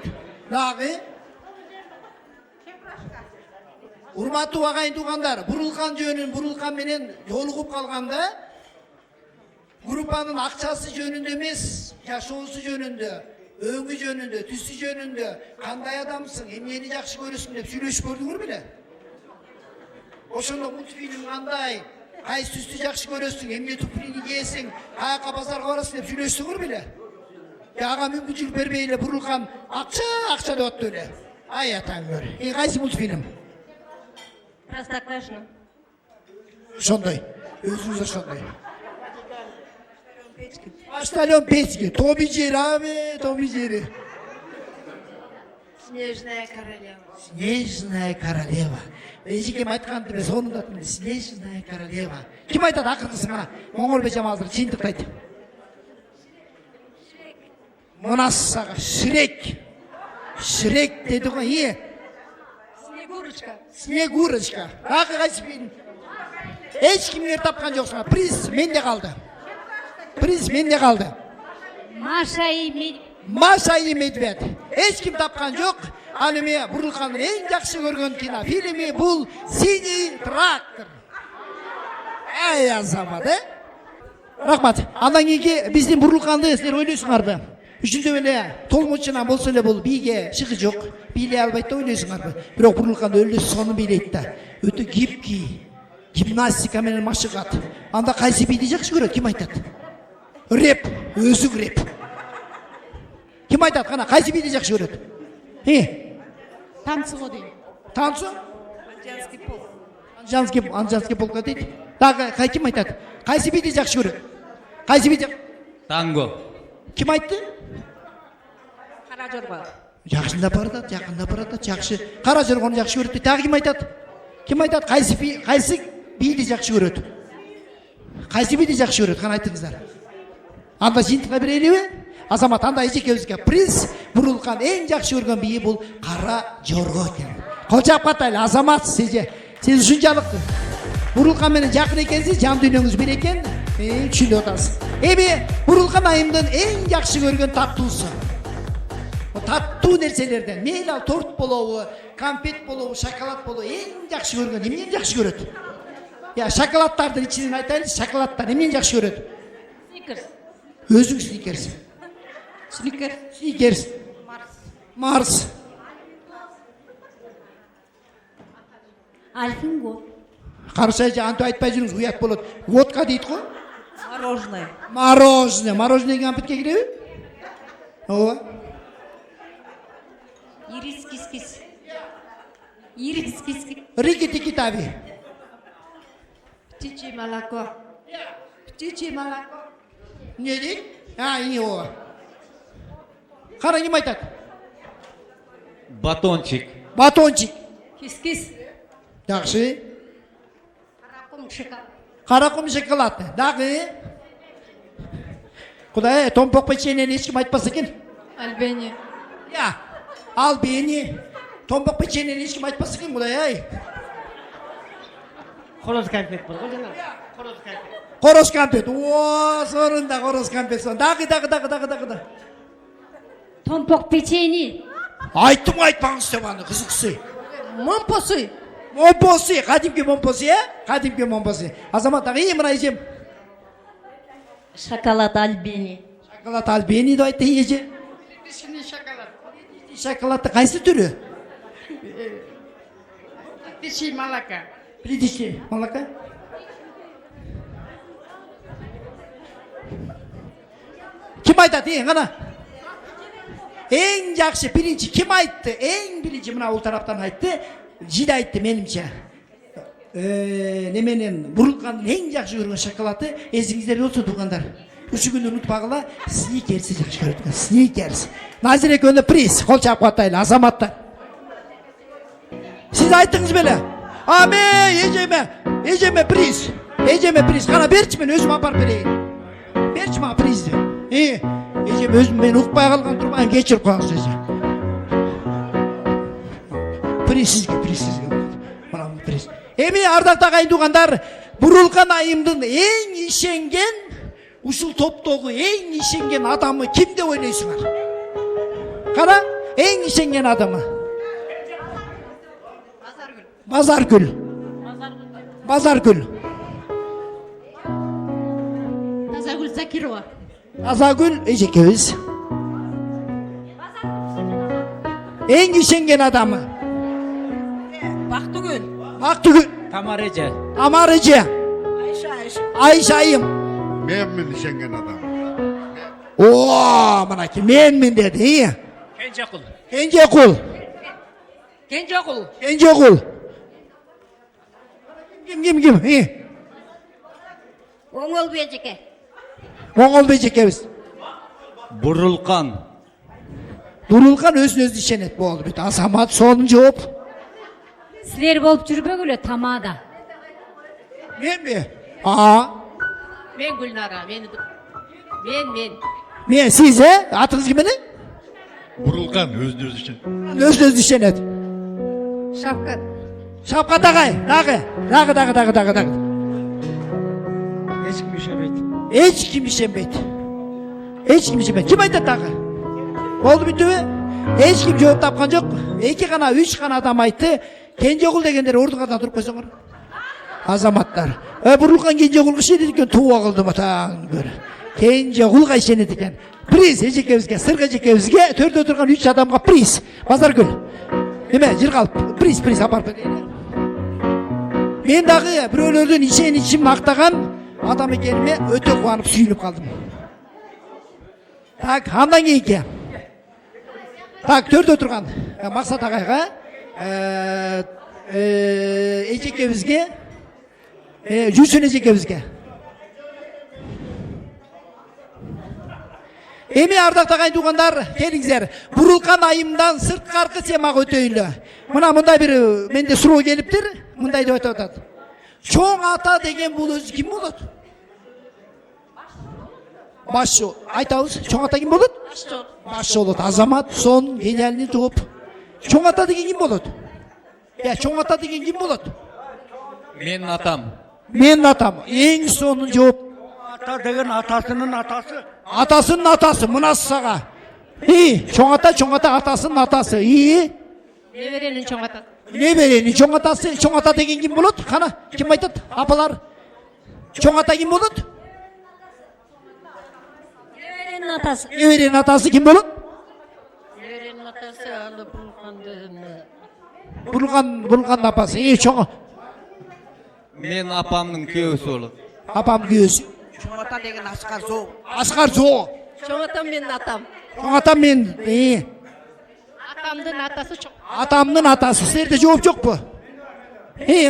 Дагы? Урматтуу агайын туугандар, бурулган менен жолугуп калганда группанын акчасы жөнүндө эмес, жашоосу жөнүндө, өңү жөнүндө, түсү жөнүндө, кандай адамсың, эмнени жакшы көрөсүң деп сүйлөшүп көрдүңөр беле? Ошондо мультфильм кандай, кайсы түстү жакшы көрөсүң, эмне туфлини кийесиң, каяка базарга барасың деп сүйлөштүңөр беле? Ага мүмкүнчүлүк бербей эле бурулган акча деп атты эле. Ай атаң көр. Кайсы мультфильм? Простоквашино. Ошондой. Өзүңүз ошондой. Почтальон Печки. Тоби жери. Снежная королева. Снежная королева. Эжекем айтканды мен сонун аттым. Снежная королева. Ким айтат акыркысы мына? Моңгол бечем азыр чындыкты айт. Mına sağa Şirek. Şirek dedi ғой, iyi. Снегурочка. Ағы қайсы бейін. Ешкімдер тапқан жоқсың. Приз менде қалды. Приз менде қалды. Маша и Медведь. Ешкім тапқан жоқ. Ал эми Бурулкандын эң жакшы көргөн кинофильми бул Синий трактор. Ай азамат, Рахмат. Андан кийинки биздин Бурулканды силер ойлойсуңарбы? Үчүнчү эле толмочунан болсо эле бул бийге чыгы жок. Бийлей албайт да ойлойсуңарбы? Бирок Бурулканды өлө сону бийлейт да. Өтө гибкий. Гимнастика менен машыгат. Анда кайсы бийди жакшы көрөт? Ким айтат? Рэп, өзүң рэп. Ким айтат? Кана кайсы бийди жакшы көрөт? Танцы го дейм. Танцы? Анжанский полка дейт. Дагы ким айтат? Кайсы бийди жакшы көрөт? Кайсы бийди? Танго. Ким айтты? Кара жорго. Жакшында баратат, жакшы. Кара жоргону жакшы көрөт. Дагы ким айтат? Ким айтат? Кайсы бийди жакшы көрөт? Кайсы бийди жакшы көрөт? Кана айтыңыздар. Анда жыйынтыкка берелиби? Азамат, анда эжекебизге приз. Бурулкан эң жакшы көргөн бийи бул Кара жорго экен. Колчап катайлы, Азамат, сиз ушунчалык Бурулкан менен жакын экенсиз, жан дүйнөңүз бир экен. Түшүнүп атасыз. Эми Бурулкан айымдын эң жакшы көргөн таттуусу. Таттуу нерселерден, мейли ал торт болобу, конфет болобу, шоколад болобу, эң жакшы көргөн эмнени жакшы көрөт? Я шоколаддардын ичинен айтайлы, шоколаддар эмнени жакшы көрөт? Сникерс. Өзүң Сникерс. Сникерс. Марс. Альфинго. Каршы антып айтпай жүрүңүз, уят болот. Водка дейт го? Мороженое. Мороженое конфетке киреби? Ооба. Ирис кис. Рики-тики таби. Птичье молоко. Не дейт? Не ооба. Кара ким айтат? Батончик. Кис. Жакшы. Каракум шоколад. Дагы. Кудай, томпок печеньени эч ким айтпаса экен. Альбени. Албени. Томпок печеньени эч ким айтпаса экен, кудай. Хороз конфет бар го жана. Короз конфет. О, сорунда короз конфет. Дагы. Томпок печенье. Айттым айтпаңыз деп аны, кызыксы. Момпосы. Кадимки момпосы. Азамат дагы мына эжем. Шоколад Альбени. Шоколад Альбени деп айтты эже. Шоколадты кайсы түрү? Придичи молока. Ким айтат, кана? Эң жакшы биринчи ким айтты? Эң биринчи мына бул тараптан айтты. Жиде айтты менимче. Неменен Бурулкандын эң жакшы көргөн шоколады эсиңиздер болсо туугандар. Үчү күндү унутпагыла, Сникерс жакшы көрөт экен. Сникерс. Назир экөөнө приз, кол чаап атайлы Азаматтар. Сиз айттыңыз беле? Эжеме приз. Кана берчи, мен өзүм апарып берейин. Берчи мага призди. Эжем өзүм мен укпай калган турмайм, кечирип коюңуз эже. Приз. Мына приз. Эми ардактуу агайын туугандар, Бурулкан айымдын эң ишенген, ушул топтогу эң ишенген адамы ким деп ойлойсуңар? Кара, эң ишенген адамы. Базаргүл. Тазагүл Закирова. Тазагүл эжекебиз. Эң ишенген адамы. Бактыгүл. Тамареже. Айша айым. Мен ишенген адам. О, мына мен деди. Кенжекул. Ким? Оңол бежекебиз. Бурулкан. Өзүн ишенет болду бүт. Азамат сонун жооп. Силер болуп жүрбөгүлө тамада. Менби? Мен Гүлнара, мен. Мен сиз атыңыз ким менен? Бурулкан өзүнүз үчүн. Өзүнүз ишенет. Шапкат. Шапкат агай, дагы. Эч ким ишенбейт. Эч ким ишенбейт. Ким айтат дагы? Болду бүтүбү? Эч ким жооп тапкан жок. 2 гана 3 гана адам айтты. Кенжеогул дегендер ордуңардан туруп койсоңор. Азаматтар. Бурулкан Кенжеогулга ишенет экен, тууга кылдым атаң көр. Кенжеогулга ишенет экен. Приз эжекебизге, сырга эжекебизге, төрдө турган 3 адамга приз. Базаргүл. Эме, жыргалып, приз апарып берейин. Мен дагы бирөөлөрдүн ишеничин мактаган адам экениме өтө кубанып сүйүнүп калдым. Так, андан кийинки. Так, төрдө турган Максат агайга, эжекебизге, Жүрсүн эжекебизге. Эми ардактуу агайын туугандар, келиңиздер. Бурулкан айымдан сырткаркы темага өтөйлү. Мына мындай бир менде суроо келиптир. Мындай деп айтып атат. Чоң ата деген бул өзү ким болот? Башчы. Айтабыз, чоң ата ким болот? Башчы болот. Азамат, сон, гениальный топ. Чоң ата деген ким болот? Чоң ата деген ким болот? Менин атам. Менин атам. Эң сонун жооп. Ата деген атасынын атасы. Атасынын атасы, мынасы сага. Чоң ата атасынын атасы. Неберенин чоң атасы. Неберенин чоң атасы, чоң ата деген ким болот? Кана, ким айтат? Апалар. Чоң ата ким болот? Неберенин атасы. Неберенин атасы ким болот? Неберенин атасы алы Бурулкандын апасы. Чоң. Мен апамдын күйөөсү болот. Апам күйөөсү. Чоң ата деген Аскар Зоо. Аскар Зоо. Чоң атам менин атам. Чоң атам мен. Атамдын атасы чоң. Атамдын атасы. Силерде жооп жокпу?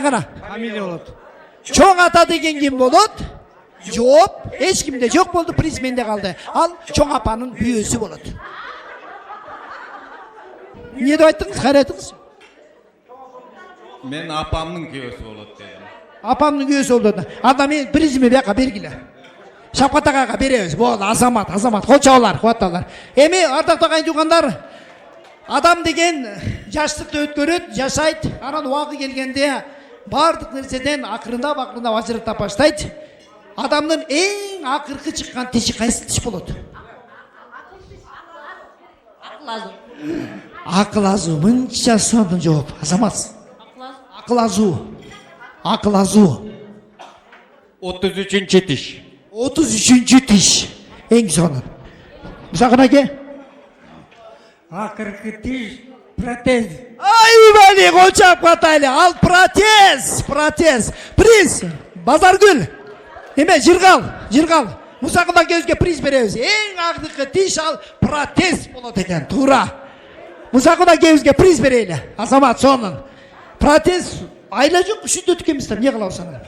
Кана. Фамилия болот. Чоң ата деген ким болот? Жооп эч кимде жок болду, приз менде калды. Ал чоң апанын күйөөсү болот. Эмне деп айттыңыз? Кайра айтыңыз. Мен апамдын күйөөсү болот дедим. Апамдын күйөөсү болот. Анда мен призими бияка бергиле. Шапкат агайга беребиз. Болду, азамат, кол чабуулар, кубатталар. Эми ардактуу агайын туугандар, адам деген жаштыкты өткөрөт, жашайт, анан убагы келгенде бардык нерседен акырындап ажырата баштайт. Адамдын эң акыркы чыккан тиши кайсы тиш болот? Акыл азуу. Мынча сонун жооп. Азамат. Акыл азуу. 33-чү тиш. 33-чү тиш. Эң сонун. Мусакын аке? Акыркы тиш протез. Бали, колчап катайлы. Ал протез. Приз. Базаргүл. Эме, жыргал. Мусакын акебизге приз беребиз. Эң акыркы тиш ал протез болот экен. Туура. Мусакын акебизге приз берели. Азамат сонун. Протез айла жок, үшүндө тикемиздер. Не кылабыз аны?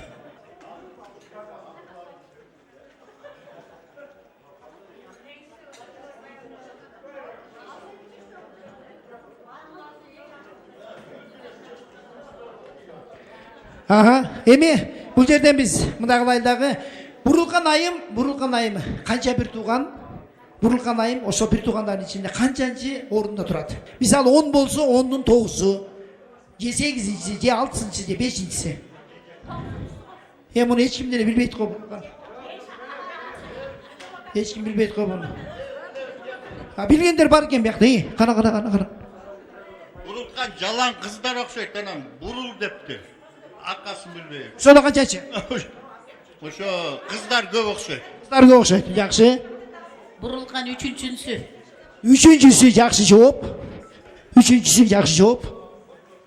Эми бул жерден биз мындай кылайлы дагы. Бурулкан айым канча бир тууган? Бурулкан айым ошо бир туугандардын ичинде канчанчы орунда турат? Мисалы 10 болсо 10-дун 9-су, же 8-чи, же 6-чы, же 5-чиси. Муну эч ким деле билбейт го. Эч ким билбейт го муну. Билгендер бар экен биякта. Кана. Бурулкан жалаң кыздар окшойт, анан бурул депти. Акасын билбейм. Ошондо канчачы? Ошо кыздар көп окшойт. Жакшы. Бурулкан 3-чүсү. 3-чүсү жакшы жооп. 3-чүсү жакшы жооп.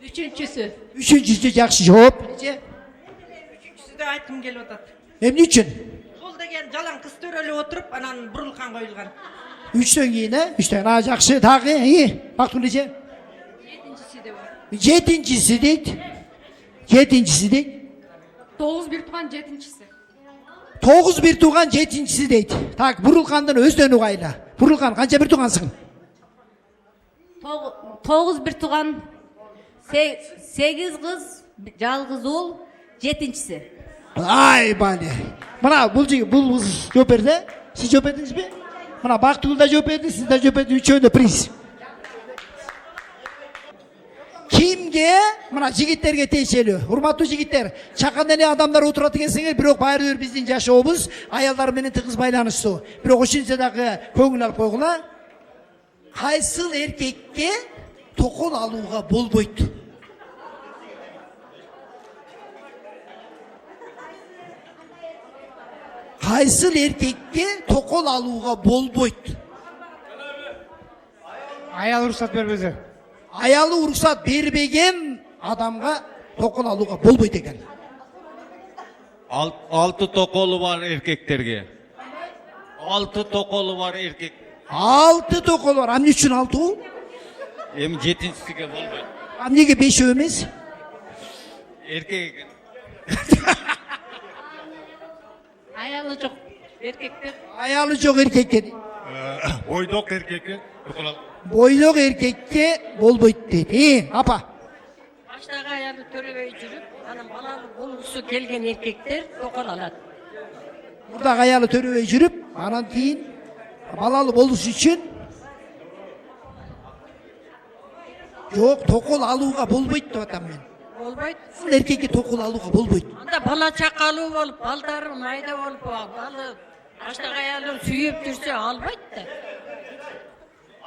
3-чүсү жакшы жооп. 3-чүсүдө айткым келип атат. Эмне үчүн? Бул деген жалаң кыз төрөлүп отуруп, анан бурулкан коюлган. 3төн кийин, 3төн. Жакшы. Дагы, Бактыгүл эже. 7-чиси дейт. 9 бир тууган 7-чиси. 9 бир тууган 7-чиси дейт. Так, Бурулкандын өздөн угайлы. Бурулкан канча бир туугансың? 9 бир тууган, 8 кыз, жалгыз уул, 7-чиси. Ай бали. Мына бул жооп берди. Сиз жооп бердиңизби? Мына Бактыгүл да жооп берди, сиз да жооп бердиңиз, үчөөндө приз. Kimге? Мына жигиттерге тиешелүү. Урматтуу жигиттер, чакан эле адамдар отурат экенсиңер, бирок баары бир биздин жашообуз аялдар менен тыгыз байланыштуу. Бирок ошентсе дагы көңүл алып койгула. Кайсыл эркекке токол алууга болбойт? Кайсыл эркекке токол алууга болбойт? Аял уруксат бербесе. Аялы уруксат бербеген адамга токол алууга болбойт экен. Altı tokolu var erkeklerge. 6 tokolu var erkek. 6 токол бар. Эмне үчүн 6? Hem 7-sige bolmaydı. Эмнеге 5 эмес? Erkek eken. Ayalı çok erkekler. Аялы жок эркекке. Boydok erkekler. Бойлок эркекке болбойт деди. Апа. Baştagı ayalı töröbөй жүрүп, анан балалы болгусу келген erkekler токол алат. Мурда аялы төрөбөй жүрүп, анан кийин балалы болуш үчүн жок, токол алууга болбойт деп атам мен. Болбойт. Сыл эркекке токол алууга болбойт. Анда бала чакалуу болуп, балдары майда болуп, балы баштагы аялы сүйүп жүрсө албайт да.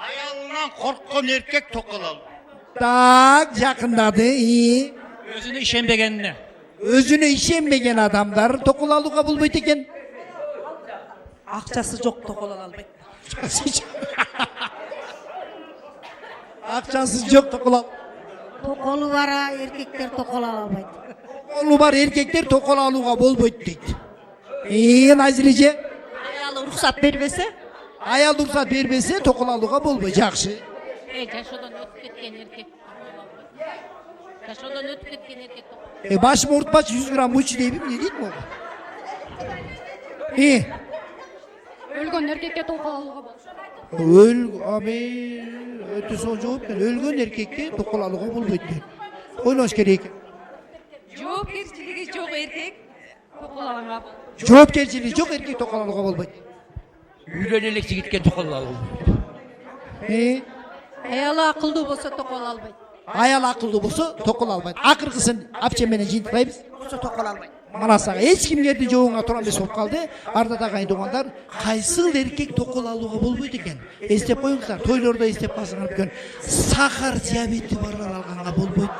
Ayağından korkkan erkek tokal al. Так, жакындады. Өзүнө ишенбегенине. Өзүнө ишенбеген адамдар токол алууга болбойт экен. Акчасы жок токол ала албайт. Акчасы жок токол ал. Токолу бар эркектер токол ала албайт. Токолу бар эркектер токол алууга болбойт дейт. Назиреже? Аялы уруксат бербесе, Аял уруксат бербесе токол алууга болбойт. Жакшы. Жашоодон өтүп кеткен эркек. Жашоодон өтүп кеткен эркек. Башым оорутпачы 100 грамм мучу дейби, эмне дейт могу? Өлгөн эркекке токол алууга болот. Өтө сонун жооп бер. Өлгөн эркекке токол алууга болбойт дейт. Ойлош керек. жоопкерчилиги жок эркек токол алганга болот. Жоопкерчилиги жок эркек токол алууга болбойт. Үйлөн элек жигитке токол алуу. Аялы акылдуу болсо токол албайт. Аял акылдуу болсо токол албайт. Акыркысын апчем менен жыйынтпайбыз. Болсо токол албайт. Мына сага эч кимдердин жообуңа тура эмес болуп калды. Ардат агайын туугандар, кайсыл эркек токол алууга болбойт экен? Эстеп коюңуздар, тойлордо эстеп калсаңар бүкөн. Сахар диабети барлар алганга болбойт.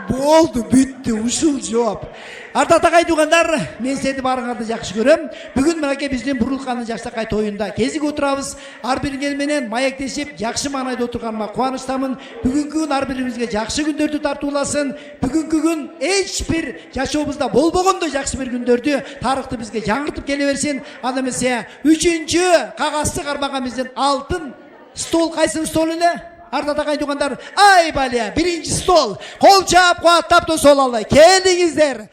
Болду, бүттү, ушул жооп. Ардат агайын туугандар, мен силерди баарыңарды жакшы көрөм. Бүгүн мынакей биздин Бурулкандын жакшыракай тоюнда кезиге отурабыз. Ар бириңер менен маектешип, жакшы маанайда отурганыма кубанычтамын. Бүгүнкү күн ар бирибизге жакшы күндөрдү тартууласын. Бүгүнкү күн эч бир жашообузда болбогондой жакшы бир күндөрдү, тарыхты бизге жаңыртып келе берсин. Анда эмесе 3-чү кагазды кармаган биздин алтын стол кайсы стол эле? Ардат агайын туугандар, ай балия, 1-стол. Кол чаап, кубаттап да сол алдай. Келиңиздер.